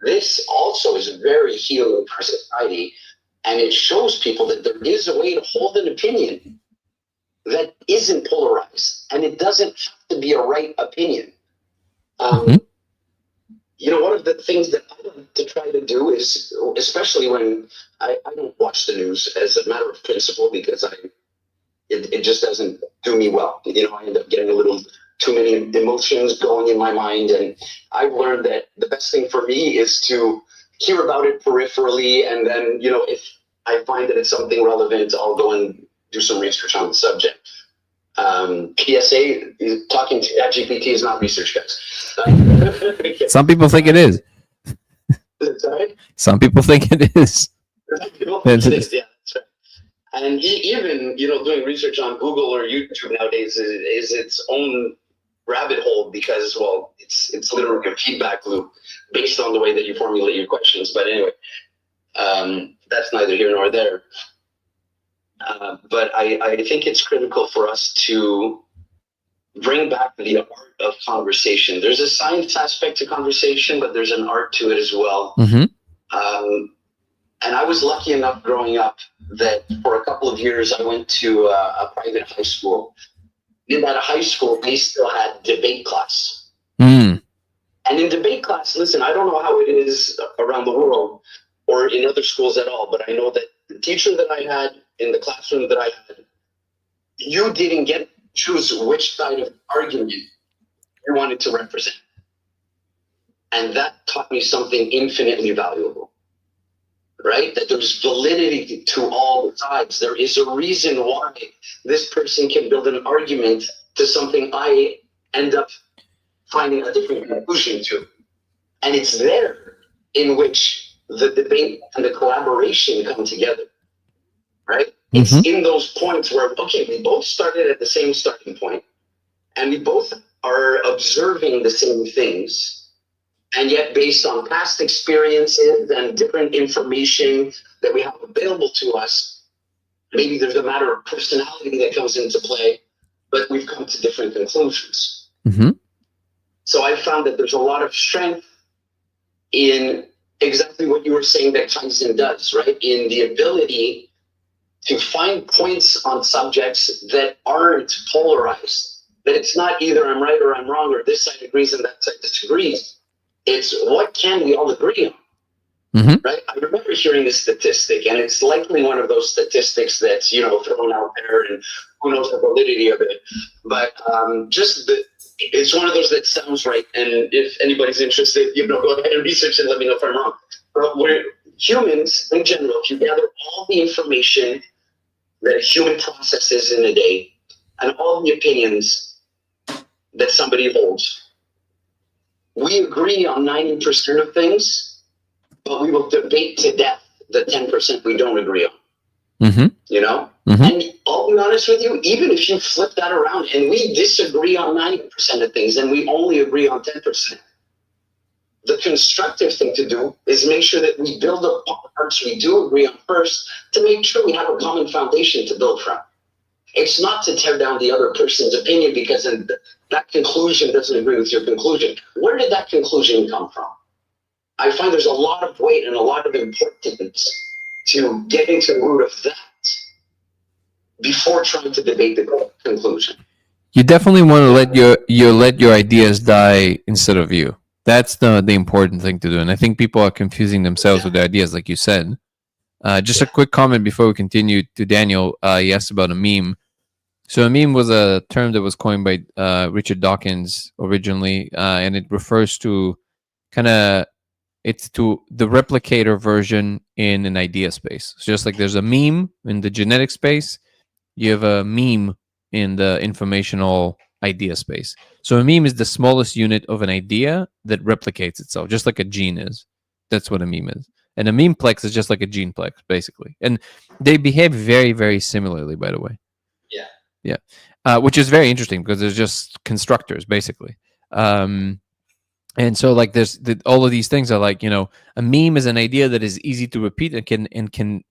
This also is very healing for society, and it shows people that there is a way to hold an opinion that isn't polarized, and it doesn't have to be a right opinion. One of the things that I like to try to do is, especially when I don't watch the news as a matter of principle, because it just doesn't do me well. I end up getting a little too many emotions going in my mind, and I've learned that the best thing for me is to hear about it peripherally, and then, if I find that it's something relevant, I'll go and do some research on the subject. PSA, talking to ChatGPT is not research, guys. Some people think it is. Sorry? Some people think it is. Yeah, that's right. And even, doing research on Google or YouTube nowadays is its own rabbit hole, because, well, it's literally a feedback loop based on the way that you formulate your questions. But anyway, that's neither here nor there. But I think it's critical for us to bring back the art of conversation. There's a science aspect to conversation, but there's an art to it as well. Mm-hmm. And I was lucky enough growing up that for a couple of years I went to a private high school. In that high school, they still had debate class. Mm. And in debate class, listen, I don't know how it is around the world or in other schools at all, but I know that the teacher that I had in the classroom that I had, you didn't get to choose which side of argument you wanted to represent. And that taught me something infinitely valuable, right? That there's validity to all sides. There is a reason why this person can build an argument to something I end up finding a different conclusion to. And it's there in which the debate and the collaboration come together, right? Mm-hmm. It's in those points where, okay, we both started at the same starting point, and we both are observing the same things, and yet based on past experiences and different information that we have available to us, maybe there's a matter of personality that comes into play, but we've come to different conclusions. Mm-hmm. So I found that there's a lot of strength in exactly what you were saying that Kaizen does, right? In the ability to find points on subjects that aren't polarized, that it's not either I'm right or I'm wrong, or this side agrees and that side disagrees. It's what can we all agree on, mm-hmm. right? I remember hearing this statistic, and it's likely one of those statistics that's, thrown out there, and who knows the validity of it. But it's one of those that sounds right. And if anybody's interested, go ahead and research and let me know if I'm wrong. But we're humans in general, if you gather all the information that a human processes in a day and all the opinions that somebody holds, we agree on 90% of things, but we will debate to death the 10% we don't agree on. Mm-hmm. Mm-hmm. And I'll be honest with you, even if you flip that around and we disagree on 90% of things and we only agree on 10%, the constructive thing to do is make sure that we build up parts we do agree on first, to make sure we have a common foundation to build from. It's not to tear down the other person's opinion because that conclusion doesn't agree with your conclusion. Where did that conclusion come from? I find there's a lot of weight and a lot of importance to getting to the root of that before trying to debate the conclusion. You definitely want to let your ideas die instead of you. That's the important thing to do. And I think people are confusing themselves with their ideas, like you said. Just a quick comment before we continue to Daniel. He asked about a meme. So a meme was a term that was coined by Richard Dawkins originally, and it refers to it's to the replicator version in an idea space. So just like there's a meme in the genetic space, you have a meme in the informational idea space. So a meme is the smallest unit of an idea that replicates itself, just like a gene is. That's what a meme is. And a memeplex is just like a geneplex, basically. And they behave very, very similarly, by the way. Yeah. Which is very interesting because there's just constructors, basically. And so like there's all of these things are like, a meme is an idea that is easy to repeat and can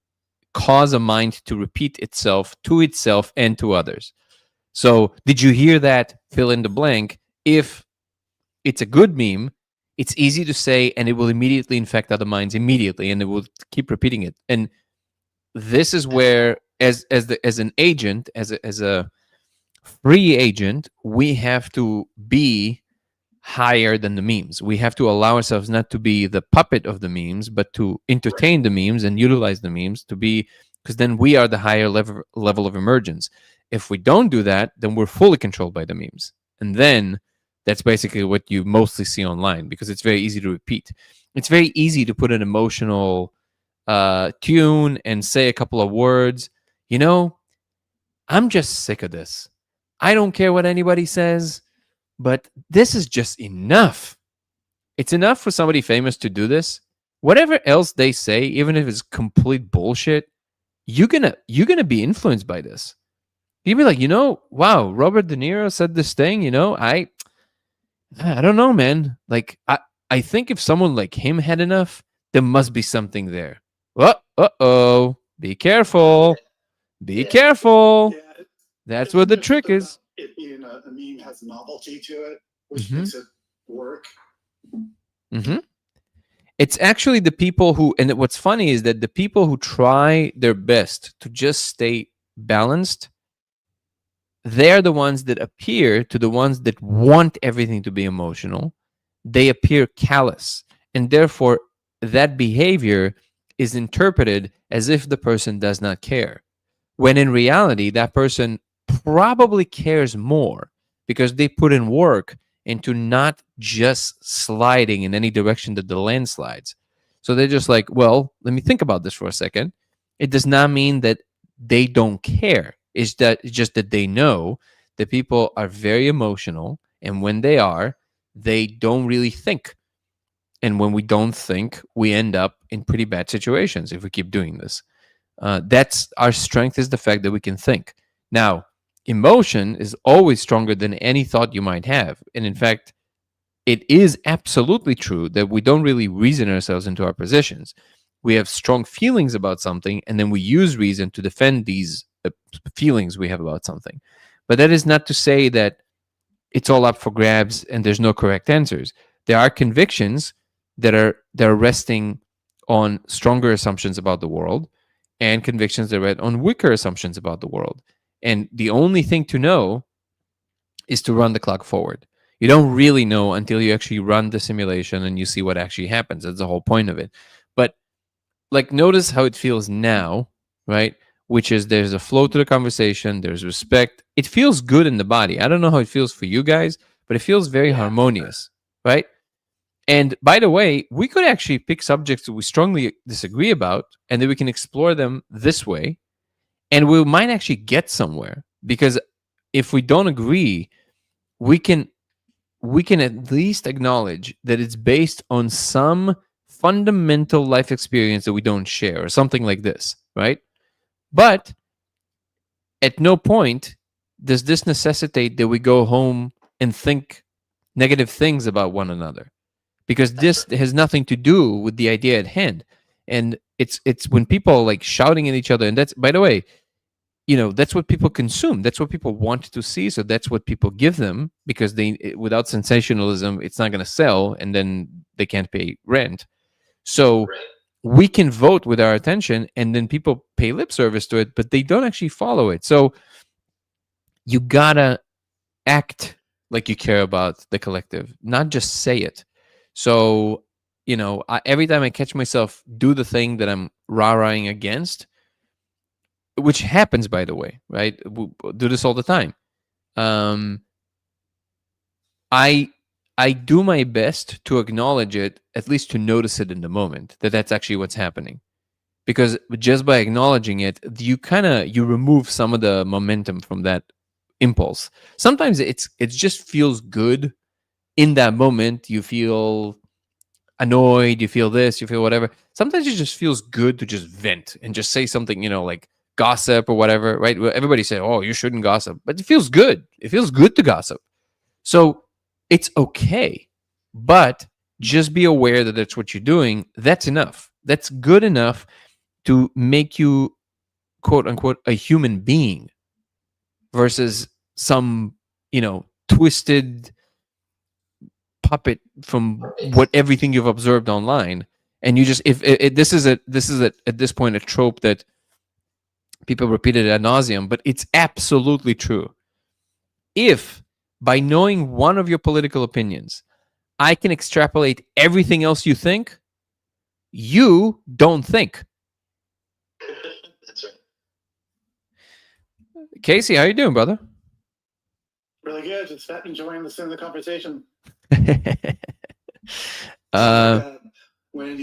cause a mind to repeat itself to itself and to others. So did you hear that? Fill in the blank. If it's a good meme, it's easy to say, and it will immediately infect other minds immediately, and it will keep repeating it. And this is where, as an agent, as a free agent, we have to be higher than the memes. We have to allow ourselves not to be the puppet of the memes, but to entertain the memes and utilize the memes to be, because then we are the higher level of emergence. If we don't do that, then we're fully controlled by the memes. And then that's basically what you mostly see online, because it's very easy to repeat. It's very easy to put an emotional tune and say a couple of words. I'm just sick of this. I don't care what anybody says, but this is just enough. It's enough for somebody famous to do this. Whatever else they say, even if it's complete bullshit, you're gonna be influenced by this. You'd be like, wow, Robert De Niro said this thing, I don't know, man. Like, I think if someone like him had enough, there must be something there. Uh-oh. Be careful. Be careful. Yeah, That's what the trick is. It being a meme has novelty to it, which makes it work. Mm-hmm. It's actually the people who, and what's funny is that the people who try their best to just stay balanced, they're the ones that appear to the ones that want everything to be emotional. They appear callous. And therefore, that behavior is interpreted as if the person does not care. When in reality, that person probably cares more because they put in work into not just sliding in any direction that the land slides. So they're just like, well, let me think about this for a second. It does not mean that they don't care. It's just that they know that people are very emotional, and when they are, they don't really think. And when we don't think, we end up in pretty bad situations if we keep doing this. That's our strength, is the fact that we can think. Now, emotion is always stronger than any thought you might have. And in fact, it is absolutely true that we don't really reason ourselves into our positions. We have strong feelings about something, and then we use reason to defend these feelings we have about something. But that is not to say that it's all up for grabs and there's no correct answers. There are convictions that are resting on stronger assumptions about the world, and convictions that are on weaker assumptions about the world. And the only thing to know is to run the clock forward. You don't really know until you actually run the simulation and you see what actually happens. That's the whole point of it. But like, notice how it feels now, right? Which is, there's a flow to the conversation, there's respect. It feels good in the body. I don't know how it feels for you guys, but it feels very harmonious, right? And by the way, we could actually pick subjects that we strongly disagree about, and then we can explore them this way, and we might actually get somewhere. Because if we don't agree, we can at least acknowledge that it's based on some fundamental life experience that we don't share, or something like this, right? But at no point does this necessitate that we go home and think negative things about one another, because this has nothing to do with the idea at hand. And it's when people are like shouting at each other, and that's, by the way, that's what people consume. That's what people want to see. So that's what people give them, because without sensationalism, it's not going to sell, and then they can't pay rent. So Right. we can vote with our attention, and then people pay lip service to it, but they don't actually follow it. So you gotta act like you care about the collective, not just say it. So, every time I catch myself do the thing that I'm rah-rahing against, which happens, by the way, right? We do this all the time. I do my best to acknowledge it, at least to notice it in the moment, that that's actually what's happening. Because just by acknowledging it, you remove some of the momentum from that impulse. Sometimes it just feels good in that moment. You feel annoyed, you feel this, you feel whatever. Sometimes it just feels good to just vent and just say something, like gossip or whatever, right? Everybody say, "Oh, you shouldn't gossip," but it feels good. It feels good to gossip. So it's okay, but just be aware that that's what you're doing. That's enough. That's good enough to make you, quote unquote, a human being, versus some, twisted puppet from everything you've observed online. And you just, if this is at this point a trope that people repeated ad nauseum, but it's absolutely true. If by knowing one of your political opinions, I can extrapolate everything else you think, you don't think. That's right. Casey, how you doing, brother? Really good. Just enjoying the conversation. When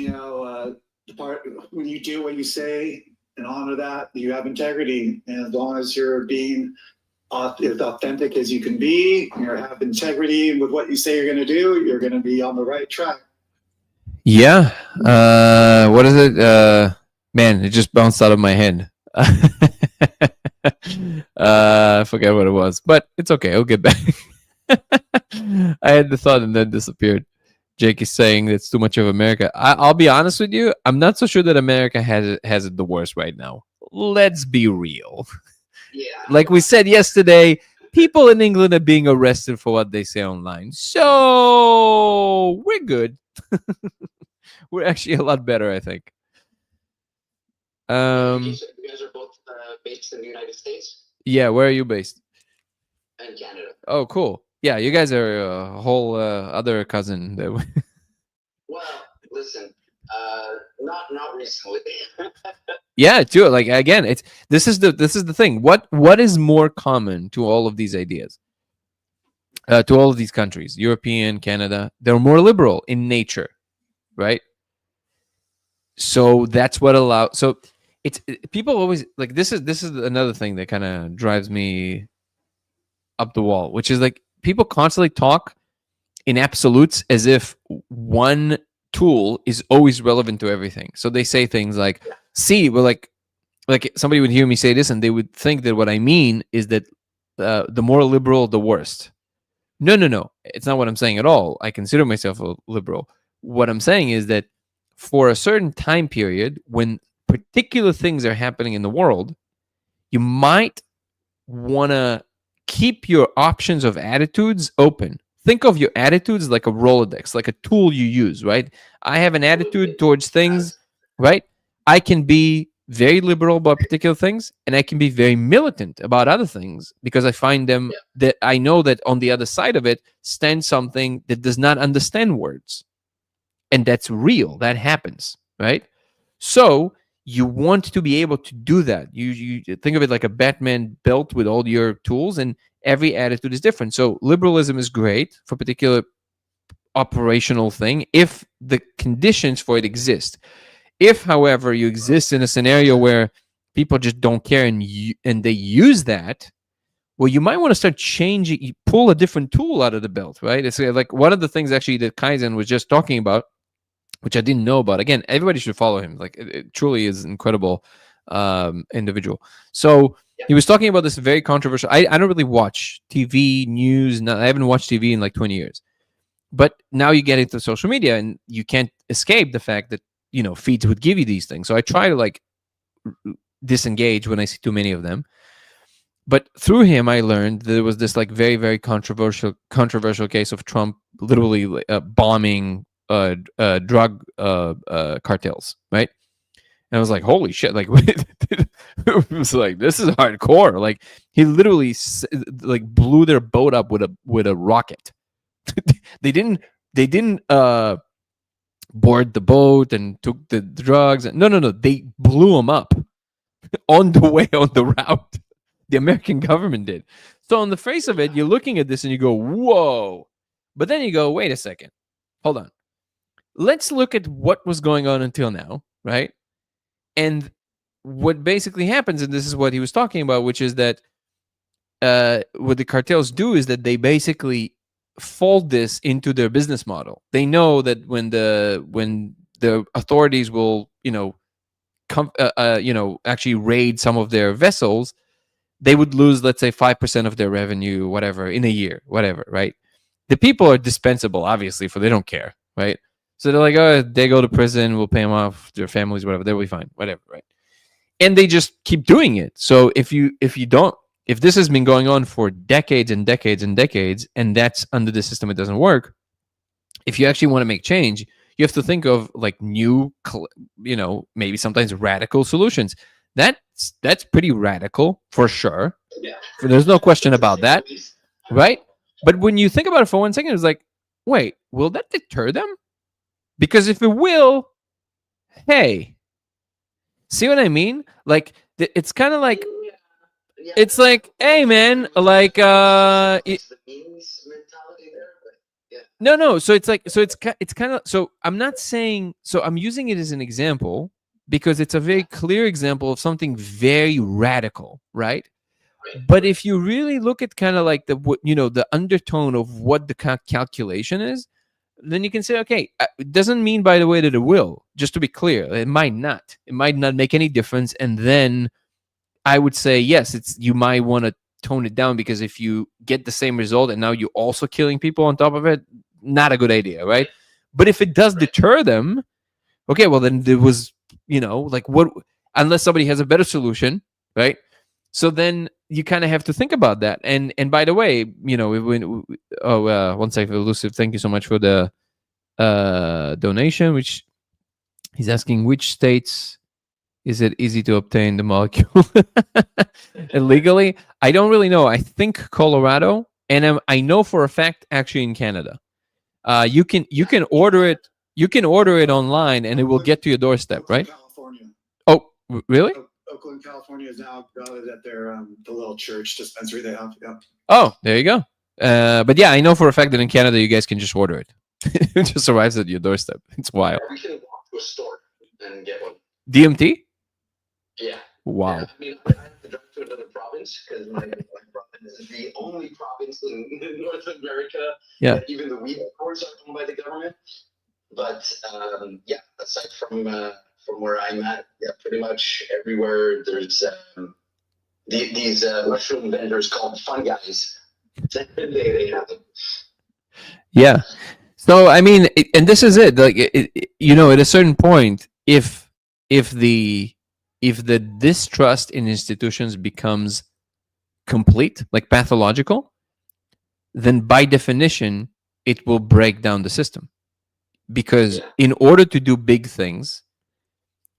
when you do what you say and honor that, you have integrity, and as long as you're being as authentic as you can be, you have integrity with what you say you're going to do, you're going to be on the right track. Yeah. What is it? Man, it just bounced out of my head. I forget what it was, but it's okay. I'll get back. I had the thought and then disappeared. Jake is saying it's too much of America. I'll be honest with you. I'm not so sure that America has it the worst right now. Let's be real. Yeah. Like we said yesterday, people in England are being arrested for what they say online. So we're good. We're actually a lot better, I think. You guys are both based in the United States Yeah, where are you based? and Canada. Oh, cool. Yeah, you guys are a whole other cousin. Well, listen, not recently. Yeah, too. Like again, this is the thing. What is more common to all of these ideas? To all of these countries, European, Canada, they're more liberal in nature, right? So that's what allows. So people always like this is another thing that kind of drives me up the wall, which is like people constantly talk in absolutes as if one tool is always relevant to everything. So they say things like, "See, we're like somebody would hear me say this, and they would think that what I mean is that the more liberal, the worst." No. It's not what I'm saying at all. I consider myself a liberal. What I'm saying is that for a certain time period, when particular things are happening in the world, you might want to keep your options of attitudes open. Think of your attitudes like a Rolodex, like a tool you use, right? I have an attitude towards things, right? I can be very liberal about particular things, and I can be very militant about other things because I find them that I know that on the other side of it stands something that does not understand words. And that's real. That happens, right? So you want to be able to do that. You think of it like a Batman belt with all your tools, and every attitude is different. So liberalism is great for particular operational thing if the conditions for it exist. If, however, you exist in a scenario where people just don't care and they use that, well, you might want to start changing. You pull a different tool out of the belt, right? It's like one of the things actually that Kaizen was just talking about, which I didn't know about. Again, everybody should follow him. Like it truly is an incredible individual. So he was talking about this very controversial. I don't really watch TV news. I haven't watched TV in like 20 years. But now you get into social media and you can't escape the fact that, feeds would give you these things. So I try to like disengage when I see too many of them. But through him, I learned there was this like very, very controversial case of Trump literally bombing drug cartels, right? And I was like, holy shit! Like, it was like, this is hardcore. Like, he literally like blew their boat up with a rocket. they didn't board the boat and took the drugs. No, they blew them up on the way on the route. The American government did. So on the face of it, you're looking at this and you go, whoa. But then you go, wait a second. Hold on. Let's look at what was going on until now, right? And what basically happens, and this is what he was talking about, which is that what the cartels do is that they basically fold this into their business model. They know that when the authorities will, actually raid some of their vessels, they would lose, let's say, 5% of their revenue, whatever, in a year, whatever, right? The people are dispensable, obviously, for they don't care, right? So they're like, oh, they go to prison, we'll pay them off, their families, whatever, they'll be fine, whatever, right? And they just keep doing it. So if this has been going on for decades and decades and decades, and that's under the system, it doesn't work. If you actually want to make change, you have to think of like new, maybe sometimes radical solutions. That's pretty radical for sure. Yeah. There's no question about that, right? But when you think about it for 1 second, it's like, wait, will that deter them? Because if it will, hey, see what I mean? Like, it's kind of like, Yeah. it's like, hey, man, like, It's the means mentality there, but yeah. no. So it's like, so it's kind of, so I'm not saying, so I'm using it as an example because it's a very clear example of something very radical, right? Right. But if you really look at kind of like the undertone of what the calculation is, then you can say, okay, it doesn't mean, by the way, that it will. Just to be clear, it might not. It might not make any difference. And then I would say, yes, you might want to tone it down, because if you get the same result and now you're also killing people on top of it, not a good idea, right? But if it does deter them, okay, well then there was, like, what, unless somebody has a better solution, right? So then you kind of have to think about that. And by the way, one second, Elusive, thank you so much for the donation, which he's asking, which states is it easy to obtain the molecule illegally? I don't really know. I think Colorado, and I know for a fact actually in Canada. You can order it. You can order it online, and it will get to your doorstep, right? California. Oh, really? Oakland, California is now got it at their the little church dispensary they have. Yeah. Oh, there you go. But yeah, I know for a fact that in Canada you guys can just order it. It just arrives at your doorstep. It's wild. We can walk to a store and get one. DMT? Yeah. Wow. Yeah, I mean, I have to drive to another province because my province is the only province in North America that even the weed stores are owned by the government. But yeah, aside from where I'm at, yeah, pretty much everywhere there's these mushroom vendors called fun guys. They have them. Yeah. So I mean, and this is it. Like, at a certain point, if the distrust in institutions becomes complete, like pathological, then by definition it will break down the system. Because in order to do big things,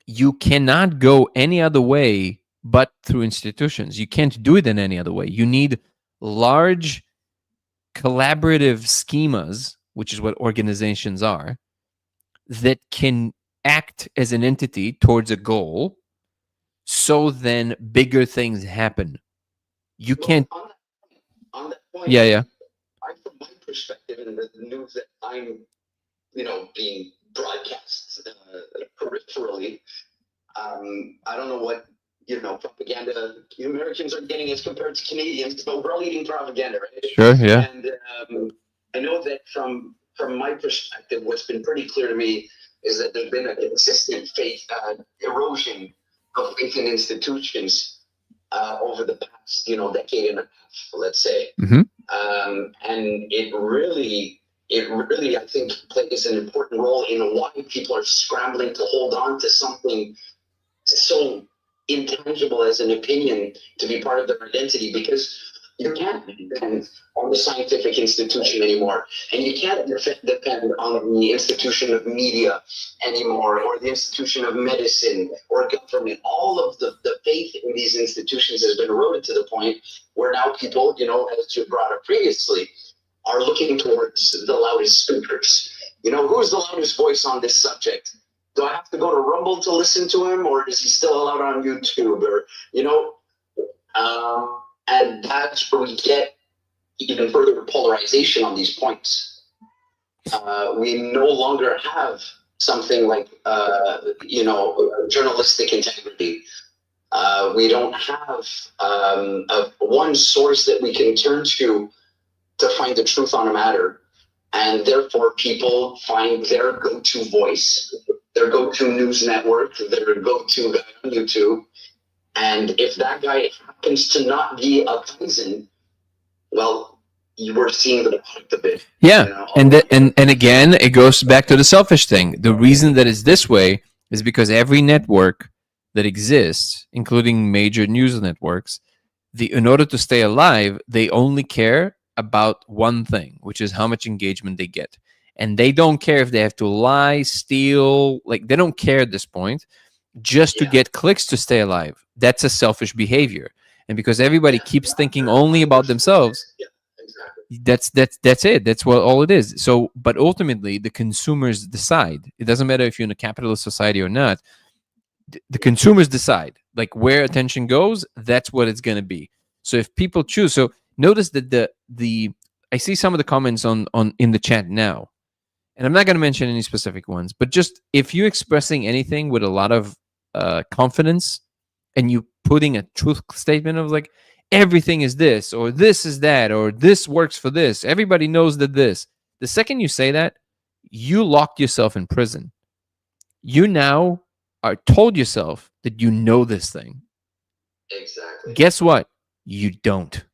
you cannot go any other way but through institutions. You can't do it in any other way. You need large collaborative schemas, which is what organizations are, that can act as an entity towards a goal, so then bigger things happen. You can't. On that point, yeah. From my perspective, and the news that I'm, being broadcast peripherally, I don't know what propaganda Americans are getting as compared to Canadians, but we're all eating propaganda, right? Sure, yeah. And I know that from my perspective, what's been pretty clear to me is that there's been a consistent faith erosion of faith in institutions over the past, decade and a half, let's say. Mm-hmm. And it really, I think, plays an important role in why people are scrambling to hold on to something so intangible as an opinion to be part of their identity, because you can't depend on the scientific institution anymore, and you can't depend on the institution of media anymore, or the institution of medicine or government. All of the faith in these institutions has been eroded to the point where now people, as you brought up previously, are looking towards the loudest speakers. Who's the loudest voice on this subject? Do I have to go to Rumble to listen to him, or is he still allowed on YouTube? Or, and that's where we get even further polarization on these points. We no longer have something like, journalistic integrity. We don't have one source that we can turn to find the truth on a matter. And therefore, people find their go-to voice, their go-to news network, their go-to guy on YouTube. And if that guy happens to not be a Kaizen, well, you were seeing the product of it. Yeah, and again, it goes back to the selfish thing. The reason that it's this way is because every network that exists, including major news networks, in order to stay alive, they only care about one thing, which is how much engagement they get. And they don't care if they have to lie, steal, they don't care at this point, just to get clicks to stay alive. That's a selfish behavior. And because everybody keeps thinking only about themselves, that's it. That's what all it is. So, but ultimately, the consumers decide. It doesn't matter if you're in a capitalist society or not. The consumers decide. Where attention goes, that's what it's going to be. So if people choose, notice that I see some of the comments on in the chat now, and I'm not going to mention any specific ones, but just if you're expressing anything with a lot of confidence, and you putting a truth statement of everything is this, or this is that, or this works for this, everybody knows that this. The second you say that, you locked yourself in prison. You now are told yourself that you know this thing. Exactly. Guess what? You don't.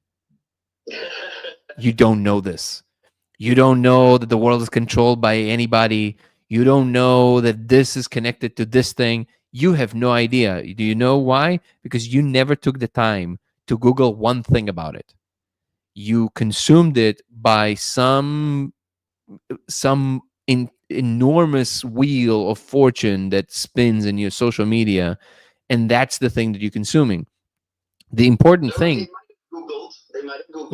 You don't know this. You don't know that the world is controlled by anybody. You don't know that this is connected to this thing. You have no idea. Do you know why? Because you never took the time to Google one thing about it. You consumed it by some enormous wheel of fortune that spins in your social media, and that's the thing that you're consuming. The important thing. They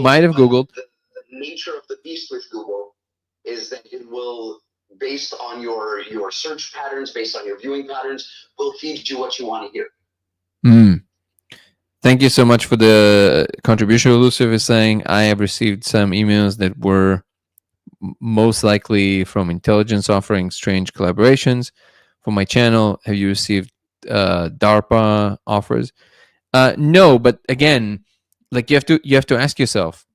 might have Googled. The nature of the beast with Google is that it will, based on your search patterns, based on your viewing patterns, will feed you what you want to hear. Thank you so much for the contribution. Elusive is saying, I have received some emails that were most likely from intelligence offering strange collaborations for my channel. Have you received DARPA offers? No, but again, you have to ask yourself,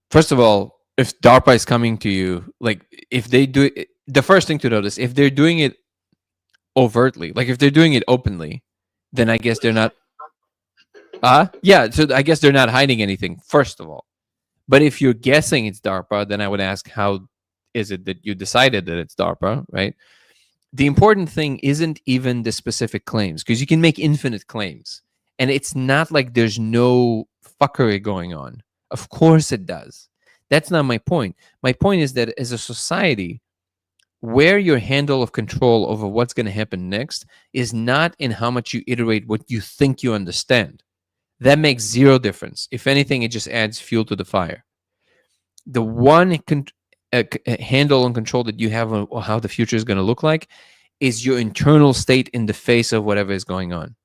first of all, if DARPA is coming to you, if they do it, the first thing to notice, if they're doing it overtly, if they're doing it openly, then I guess they're not. Yeah, so I guess they're not hiding anything, first of all. But if you're guessing it's DARPA, then I would ask, how is it that you decided that it's DARPA, right? The important thing isn't even the specific claims, because you can make infinite claims. And it's not like there's no fuckery going on. Of course it does. That's not my point. My point is that as a society, where your handle of control over what's going to happen next is not in how much you iterate what you think you understand. That makes zero difference. If anything, it just adds fuel to the fire. The one handle and control that you have on how the future is going to look like is your internal state in the face of whatever is going on.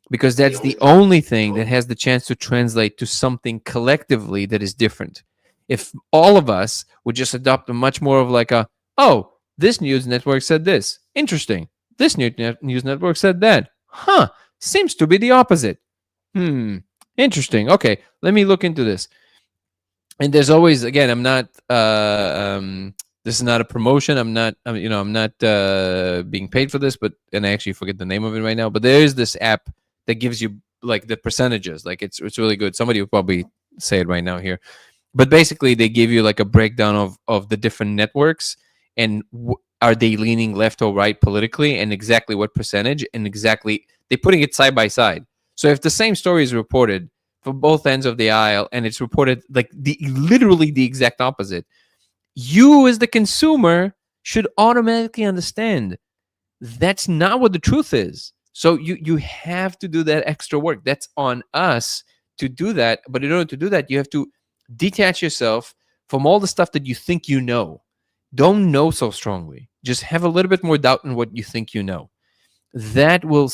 Because that's the only thing that has the chance to translate to something collectively that is different. If all of us would just adopt a much more of oh, this news network said this. Interesting. This news network said that. Huh. Seems to be the opposite. Interesting. Okay, let me look into this. And there's always, again, I'm not this is not a promotion. I'm not being paid for this, and I actually forget the name of it right now, but there is this app that gives you the percentages. It's really good. Somebody will probably say it right now here. But basically they give you a breakdown of the different networks and are they leaning left or right politically, and exactly what percentage, and exactly They're putting it side by side. So if the same story is reported from both ends of the aisle and it's reported like literally the exact opposite, you as the consumer should automatically understand that's not what the truth is. So you have to do that extra work. That's on us to do that. But in order to do that, you have to detach yourself from all the stuff that you think you know. Don't know so strongly. Just have a little bit more doubt in what you think you know. That will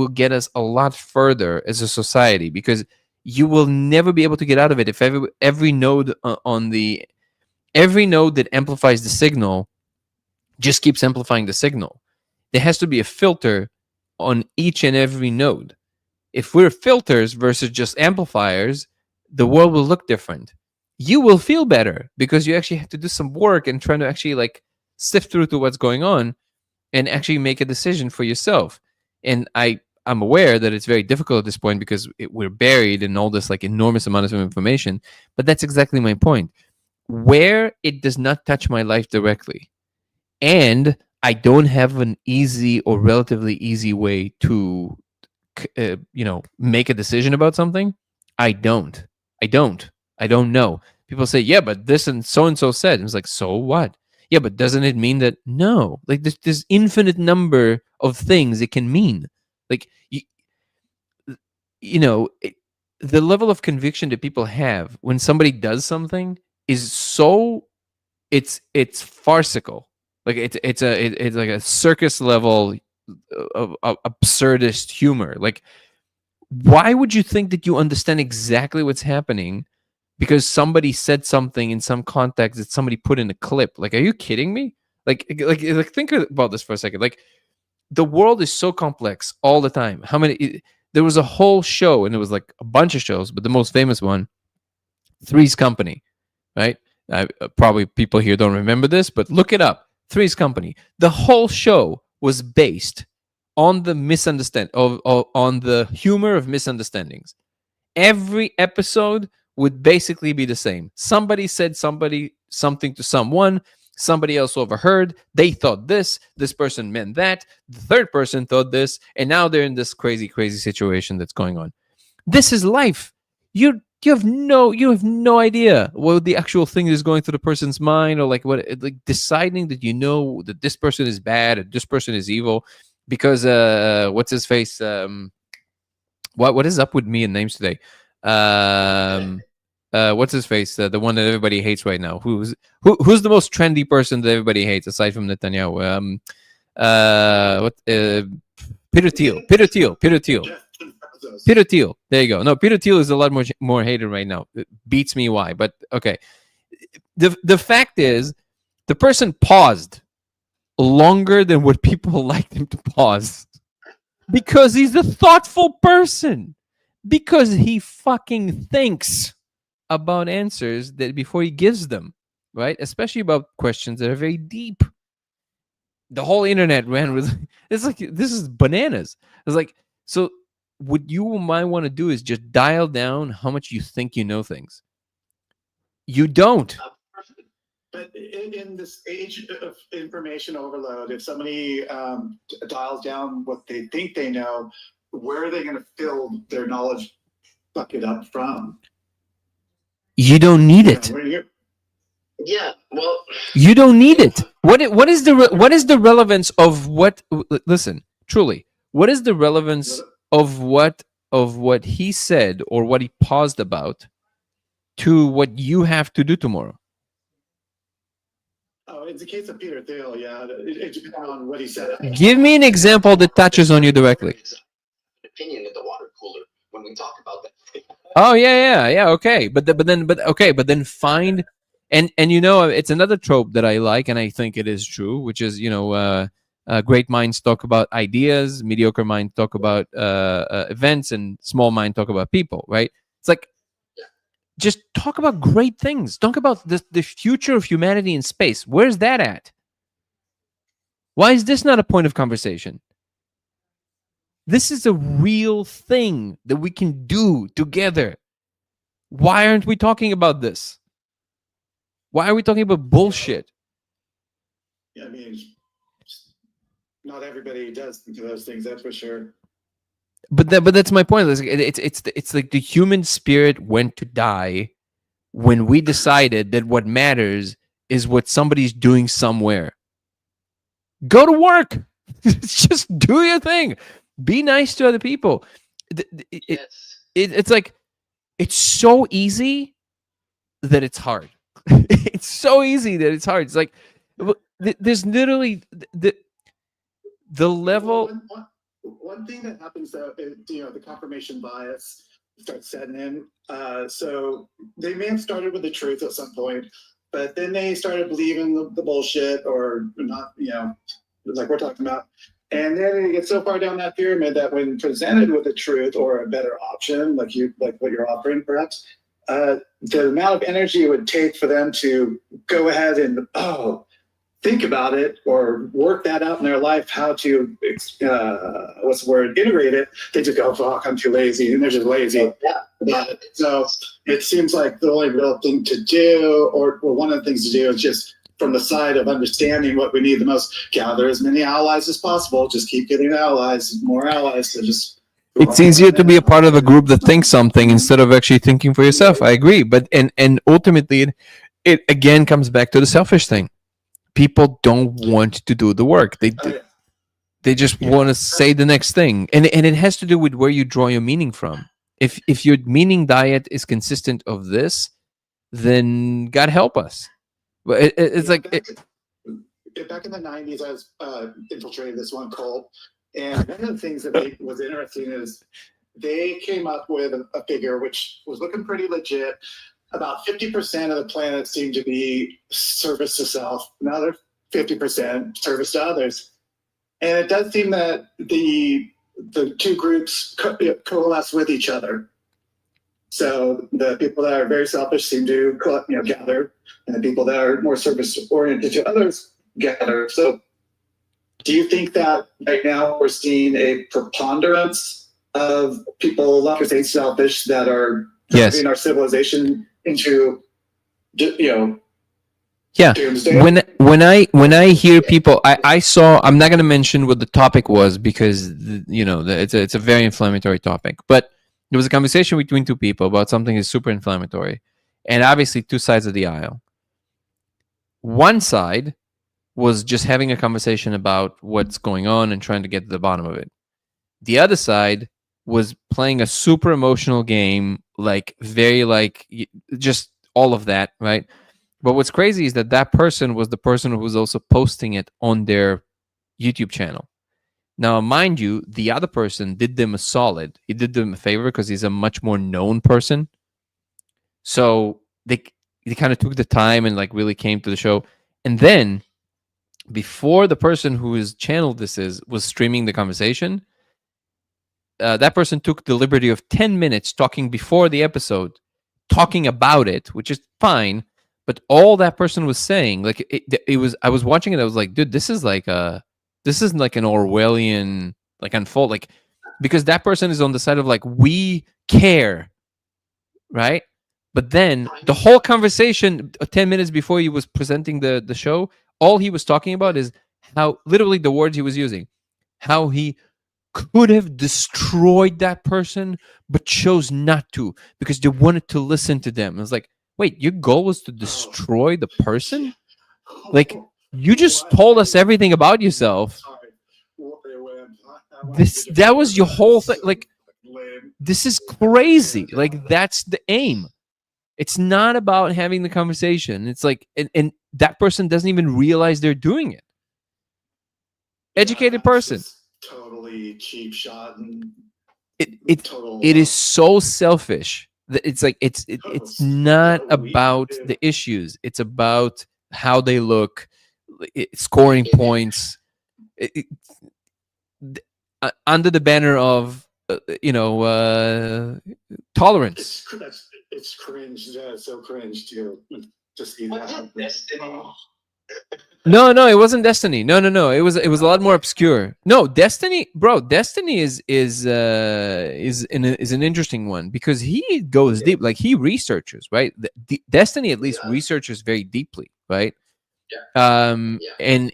get us a lot further as a society, because you will never be able to get out of it if every node every node that amplifies the signal just keeps amplifying the signal. There has to be a filter on each and every node. If we're filters versus just amplifiers, the world will look different. You will feel better because you actually have to do some work and trying to actually like sift through to what's going on and actually make a decision for yourself. And I'm aware that it's very difficult at this point because we're buried in all this like enormous amount of information. But that's exactly my point. Where it does not touch my life directly, and I don't have an easy or relatively easy way to, make a decision about something, I don't know. People say, yeah, but this and so said. And it's like, so what? Yeah, but doesn't it mean that? No. Like there's infinite number of things it can mean. Like, the level of conviction that people have when somebody does something is so, it's farcical. Like it's like a circus level of absurdist humor. Like, why would you think that you understand exactly what's happening because somebody said something in some context that somebody put in a clip? Like, are you kidding me? Like think about this for a second. Like, the world is so complex all the time. There was a whole show, and it was like a bunch of shows, but the most famous one, Three's Company, right? Probably people here don't remember this, but look it up. Three's Company. The whole show was based on the on the humor of misunderstandings. Every episode would basically be the same. Somebody said something to someone, somebody else overheard, they thought this person meant that, the third person thought this, and now they're in this crazy situation that's going on. This is life. You have no idea what the actual thing is going through the person's mind, or like deciding that that this person is bad or this person is evil because what's his face, what is up with me and names today? What's his face, the one that everybody hates right now? Who's the most trendy person that everybody hates aside from Netanyahu? Peter Thiel. Peter Thiel. There you go. No, Peter Thiel is a lot more hated right now. It beats me why, but okay. The fact is, the person paused longer than what people like him to pause because he's a thoughtful person, because he fucking thinks about answers that before he gives them, right? Especially about questions that are very deep. The whole internet ran with it's like, this is bananas. It's like, so what you might want to do is just dial down how much you think you know things. You don't. But in this age of information overload, if somebody dials down what they think they know, where are they going to fill their knowledge bucket up from? You don't need it. Yeah, well, you don't need it. What is the relevance of what? Listen, truly, what is the relevance of what he said or what he paused about to what you have to do tomorrow? Oh, in the case of Peter Thiel, yeah, it depends on what he said. Give me an example that touches on you directly. Opinion at the water cooler when we talk about that. Oh yeah, okay, but then find, and it's another trope that I like and I think it is true, which is great minds talk about ideas, mediocre minds talk about events, and small minds talk about people, right? It's like, just talk about great things. Talk about the future of humanity in space. Where's that at? Why is this not a point of conversation? This is a real thing that we can do together. Why aren't we talking about this? Why are we talking about bullshit? Yeah, I mean, not everybody does those things, that's for sure. but that's my point. It's like the human spirit went to die when we decided that what matters is what somebody's doing somewhere. Go to work. Just do your thing. Be nice to other people. Yes. It's like, it's so easy that it's hard. It's so easy that it's hard. It's like, there's literally the level. One thing that happens though is, the confirmation bias starts setting in. So they may have started with the truth at some point, but then they started believing the bullshit, or not, like we're talking about. And then they get so far down that pyramid that when presented with the truth or a better option, like what you're offering, perhaps, the amount of energy it would take for them to go ahead and think about it or work that out in their life, how to integrate it. They just go, fuck, I'm too lazy, and they're just lazy. Yeah. So it seems like the only real thing to do, or one of the things to do, is just from the side of understanding what we need the most, gather as many allies as possible. Just keep getting allies, more allies. So just, it's easier to be a part of a group that thinks something instead of actually thinking for yourself. I agree, but and ultimately, it again comes back to the selfish thing. People don't want to do the work. They just want to say the next thing, and it has to do with where you draw your meaning from. If your meaning diet is consistent of this, then God help us. But it's like back in the 90s, I was infiltrating this one cult, and one of the things that was interesting is they came up with a figure which was looking pretty legit. About 50% of the planet seemed to be service to self. Another 50% service to others. And it does seem that the two groups coalesce with each other. So the people that are very selfish seem to gather, and the people that are more service oriented to others gather. So do you think that right now we're seeing a preponderance of people, like you say, selfish, that are driving our civilization into, doomsday? When I hear people, I saw, I'm not going to mention what the topic was because it's a very inflammatory topic, but there was a conversation between two people about something that's super inflammatory, and obviously two sides of the aisle. One side was just having a conversation about what's going on and trying to get to the bottom of it. The other side was playing a super emotional game, just all of that, right? But what's crazy is that person was the person who was also posting it on their YouTube channel. Now, mind you, the other person did them a solid. He did them a favor because he's a much more known person. So they kind of took the time and really came to the show. And then before the person whose channel this was streaming the conversation, that person took the liberty of 10 minutes talking before the episode, talking about it, which is fine. But all that person was saying, I was watching it. I was like, dude, this isn't like an Orwellian unfold, because that person is on the side of we care, right? But then the whole conversation 10 minutes before he was presenting the show, all he was talking about is how, literally the words he was using, how he could have destroyed that person, but chose not to because they wanted to listen to them. I was like, wait, your goal was to destroy the person? You just told us everything about yourself. That was your whole thing. This is crazy. That's the aim. It's not about having the conversation. It's and that person doesn't even realize they're doing it. Educated person. Totally cheap shot. And it is so selfish. It's not about the issues. It's about how they look, scoring points, under the banner of tolerance. It's cringe. Yeah, it's so cringe to see that. No, it wasn't Destiny. No. It was a lot more obscure. No, Destiny, bro. Destiny is an interesting one because he goes deep. He researches, right? Destiny at least researches very deeply, right? And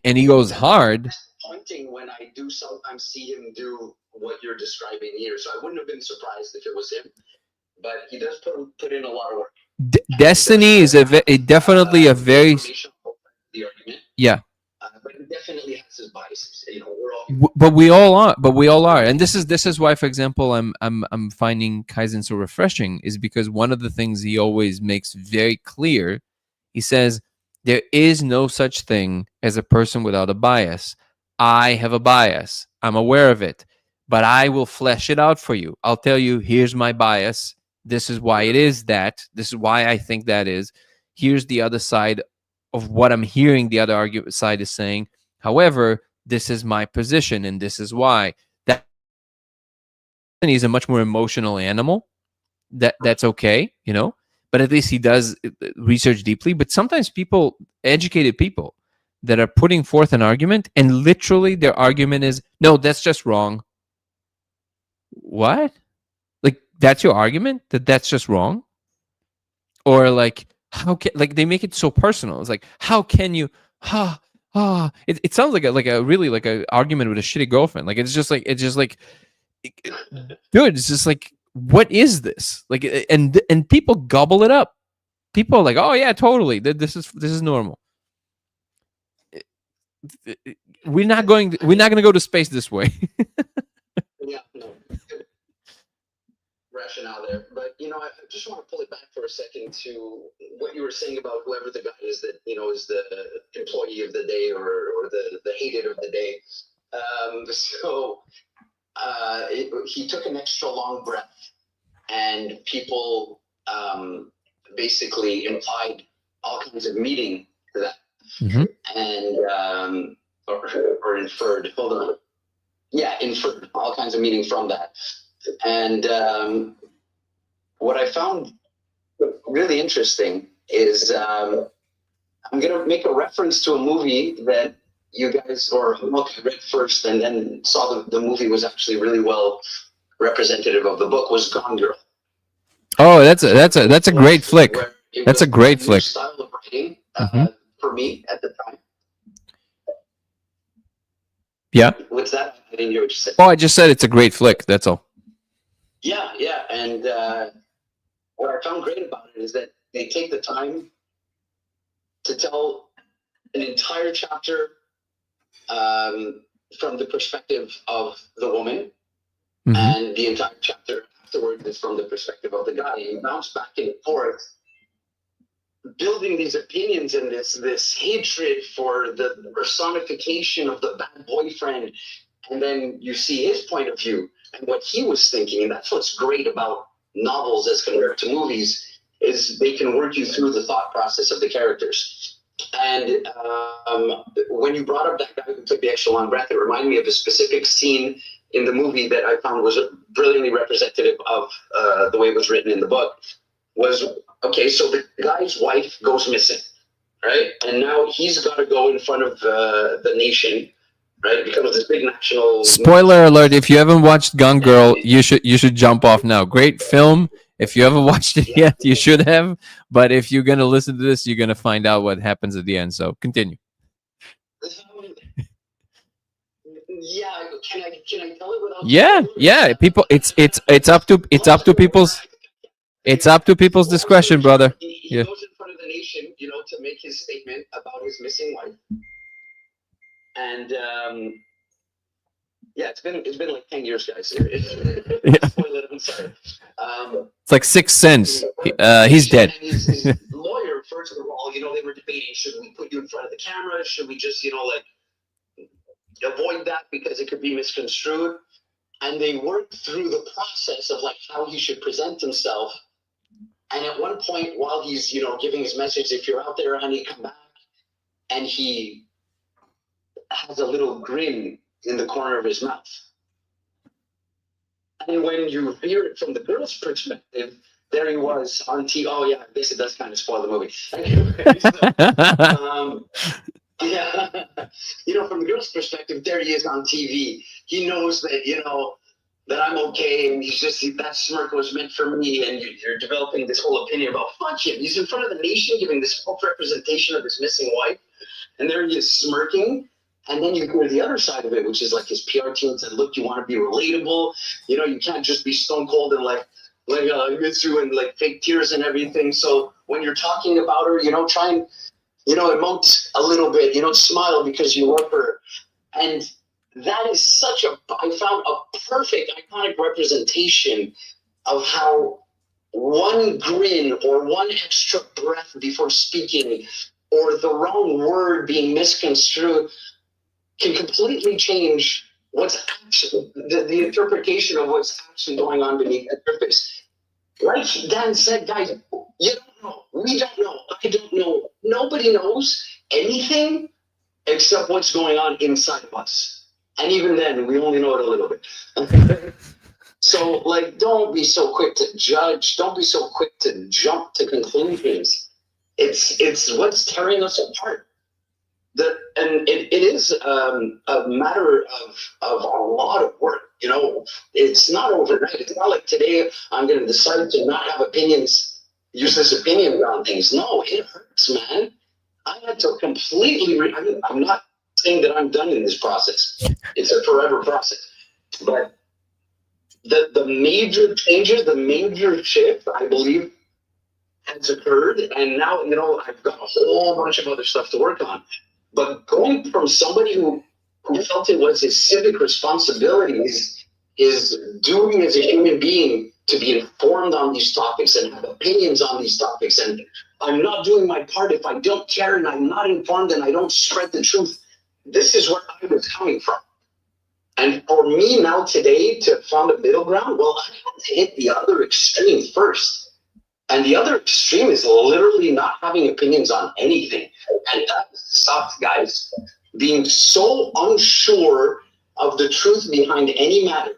he goes hard. disappointing when I do sometimes see him do what you're describing here. So I wouldn't have been surprised if it was him. But he does put in a lot of work. Destiny is definitely a very the argument. Yeah. But he definitely has his biases. You know, we're all. But we all are. But we all are, and this is why, for example, I'm finding Kaizen so refreshing, is because one of the things he always makes very clear, he says there is no such thing as a person without a bias. I have a bias. I'm aware of it, but I will flesh it out for you. I'll tell you, here's my bias. This is why it is that. This is why I think that is. Here's the other side of what I'm hearing the other argument side is saying. However, this is my position, and this is why. That he's a much more emotional animal. That's okay, you know. But at least he does research deeply. But sometimes people, educated people, that are putting forth an argument, and literally their argument is, no, that's just wrong. What? Like, that's your argument? That's just wrong? Or like, how can, like, they make it so personal. It's like, how can you, it sounds like a really like a argument with a shitty girlfriend. Like, it's just like, dude, it's just like, what is this? Like, and people gobble it up. People are like, oh yeah, totally. This is normal. We're not going to go to space this way. Yeah, no. Rationale there, but you know, I just want to pull it back for a second to what you were saying about whoever the guy is that, you know, is the employee of the day or the hated of the day. He took an extra long breath, and people basically implied all kinds of meaning to that, and or inferred. Hold on, yeah, inferred all kinds of meaning from that. And what I found really interesting is I'm going to make a reference to a movie that you guys, or look, I read first and then saw the movie was actually really well representative of the book, was Gone Girl. Oh, that's a great flick. That's a great flick. Style of writing for me at the time. Yeah. What's that? I didn't hear what you said. Oh, I just said it's a great flick. That's all. Yeah, and what I found great about it is that they take the time to tell an entire chapter from the perspective of the woman, and the entire chapter afterwards is from the perspective of the guy. And you bounce back and forth, building these opinions and this hatred for the personification of the bad boyfriend, and then you see his point of view and what he was thinking. And that's what's great about novels as compared to movies, is they can work you through the thought process of the characters. And when you brought up that guy who took the extra long breath, it reminded me of a specific scene in the movie that I found was brilliantly representative of the way it was written in the book. Was, okay, so the guy's wife goes missing, right? And now he's got to go in front of the nation, right? Because this big national. Spoiler alert! If you haven't watched Gone Girl, you should jump off now. Great film. If you haven't watched it yet, you should have. But if you're gonna listen to this, you're gonna find out what happens at the end. So continue. Yeah, can I tell it without? Yeah. People, it's up to people's discretion, brother. He goes in front of the nation, you know, to make his statement about his missing wife. And yeah, it's been like 10 years, guys. Spoiler it, I'm sorry. It's like Sixth Sense. He's dead. And his lawyer, first of all, you know, they were debating: should we put you in front of the camera? Should we just, you know, like avoid that because it could be misconstrued? And they worked through the process of like how he should present himself. And at one point, while he's, you know, giving his message, if you're out there, honey, come back, and he has a little grin in the corner of his mouth. And when you hear it from the girl's perspective, there he was on TV. Oh yeah, this does kind of spoil the movie. Yeah, you know, from the girl's perspective, there he is on TV. He knows that, you know, that I'm okay, and he's just, that smirk was meant for me, and you're developing this whole opinion about, fuck him. He's in front of the nation giving this false representation of his missing wife, and there he is smirking, And then you hear the other side of it, which is like his PR team said, look, you want to be relatable. You know, you can't just be stone cold and like get through and like fake tears and everything. So when you're talking about her, you know, try and, you know, emote a little bit, you know, smile because you love her. And that is such a, I found a perfect iconic representation of how one grin or one extra breath before speaking or the wrong word being misconstrued can completely change what's actually the interpretation of what's actually going on beneath the surface. Like Dan said, guys, you don't know. We don't know. I don't know. Nobody knows anything except what's going on inside of us. And even then, we only know it a little bit. So, like, don't be so quick to judge. Don't be so quick to jump to conclusions. It's what's tearing us apart. And it is a matter of a lot of work. You know, it's not overnight. It's not like today I'm going to decide to not have opinions, useless opinions on things. No, it hurts, man. I had to completely. I'm not saying that I'm done in this process. It's a forever process, but the major changes, the major shift, I believe, has occurred, and now, you know, I've got a whole bunch of other stuff to work on. But going from somebody who felt it was his civic responsibility, his duty as a human being to be informed on these topics and have opinions on these topics, and I'm not doing my part if I don't care and I'm not informed and I don't spread the truth. This is where I was coming from. And for me now today to find a middle ground, well, I have to hit the other extreme first. And the other extreme is literally not having opinions on anything. And that sucks, guys. Being so unsure of the truth behind any matter,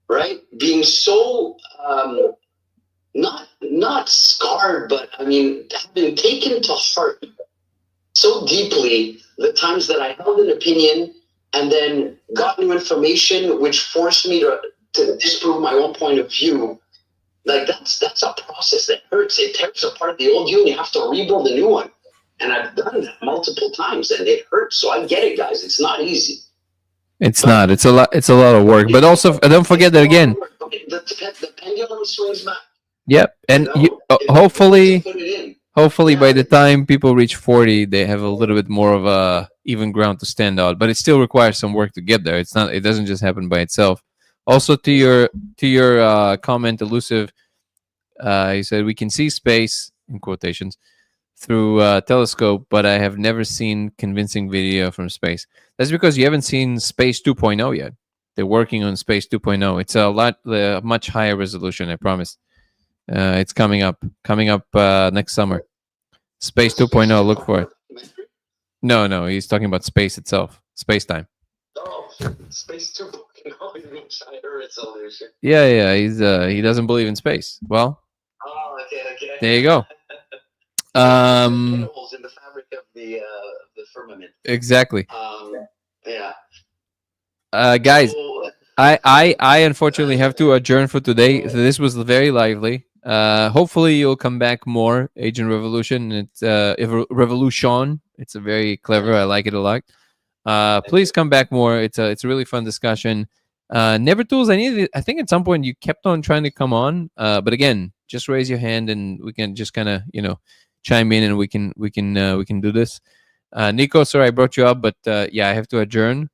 right? Being so not scarred, but I mean, having taken to heart so deeply the times that I held an opinion and then got new information which forced me to disprove my own point of view. Like that's a process that hurts. It tears apart the old you and you have to rebuild a new one. And I've done that multiple times and it hurts. So I get it, guys. It's not easy. It's not. It's a lot. It's a lot of work. But also, don't forget that again. The pendulum swings back. Yep. And hopefully by the time people reach 40, they have a little bit more of a even ground to stand on. But it still requires some work to get there. It's not. It doesn't just happen by itself. Also, to your comment, Elusive, he said we can see space in quotations through telescope, but I have never seen convincing video from space. That's because you haven't seen Space 2.0 yet. They're working on Space 2.0. It's a much higher resolution, I promise. It's coming up next summer. Space 2.0, look for it. No, he's talking about space itself, space time. Oh, Space 2.0. Yeah. He doesn't believe in space. Well, okay. There you go. Holes in the fabric of the firmament. Exactly. Yeah. Guys, So, I unfortunately have to adjourn for today. So this was very lively. Hopefully you'll come back more. Agent Revolution. It's Revolution. It's a very clever. I like it a lot. Please come back more. It's a really fun discussion. Never Tools. I think at some point you kept on trying to come on. But again, just raise your hand and we can just kind of chime in and we can do this. Nico, sorry I brought you up, but yeah, I have to adjourn.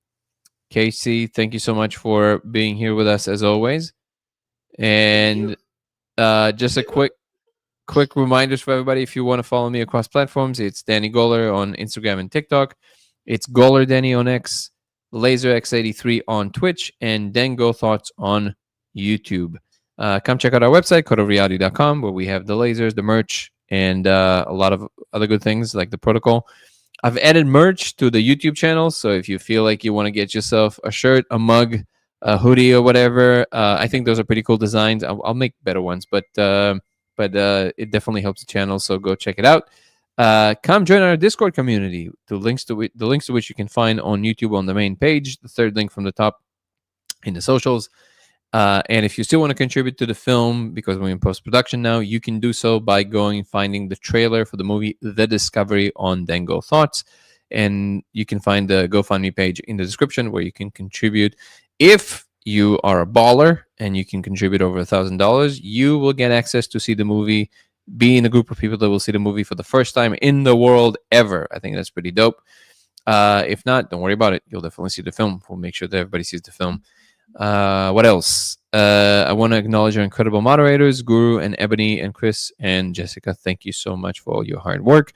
Casey, thank you so much for being here with us as always. And just a quick reminders for everybody. If you want to follow me across platforms, it's Danny Goller on Instagram and TikTok. It's Goller Danny on X, LaserX83 on Twitch, and Dango Thoughts on YouTube. Come check out our website, codeofreality.com, where we have the lasers, the merch, and a lot of other good things like the protocol. I've added merch to the YouTube channel, so if you feel like you want to get yourself a shirt, a mug, a hoodie, or whatever, I think those are pretty cool designs. I'll make better ones, but it definitely helps the channel, so go check it out. Come join our Discord community. The links to which you can find on YouTube on the main page. The third link from the top in the socials. And if you still want to contribute to the film, because we're in post-production now, you can do so by going and finding the trailer for the movie The Discovery on Dango Thoughts. And you can find the GoFundMe page in the description where you can contribute. If you are a baller and you can contribute over $1,000, you will get access to see the movie, be in a group of people that will see the movie for the first time in the world ever. I think that's pretty dope. If not, don't worry about it. You'll definitely see the film. We'll make sure that everybody sees the film. What else? I want to acknowledge our incredible moderators, Guru and Ebony and Chris and Jessica. Thank you so much for all your hard work.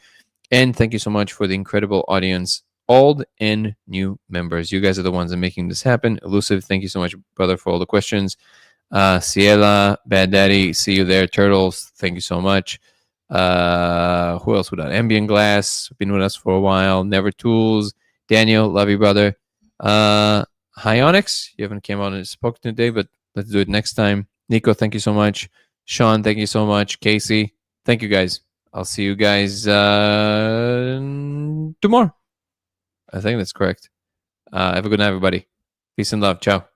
And thank you so much for the incredible audience, old and new members. You guys are the ones that are making this happen. Elusive, thank you so much, brother, for all the questions. Ciela, Bad Daddy, see you there. Turtles, thank you so much. Who else without Ambient Glass? Been with us for a while. Never Tools. Daniel, love you, brother. Hyonix, you haven't came on and spoken today, but let's do it next time. Nico, thank you so much. Sean, thank you so much. Casey, thank you guys. I'll see you guys tomorrow. I think that's correct. Have a good night, everybody. Peace and love. Ciao.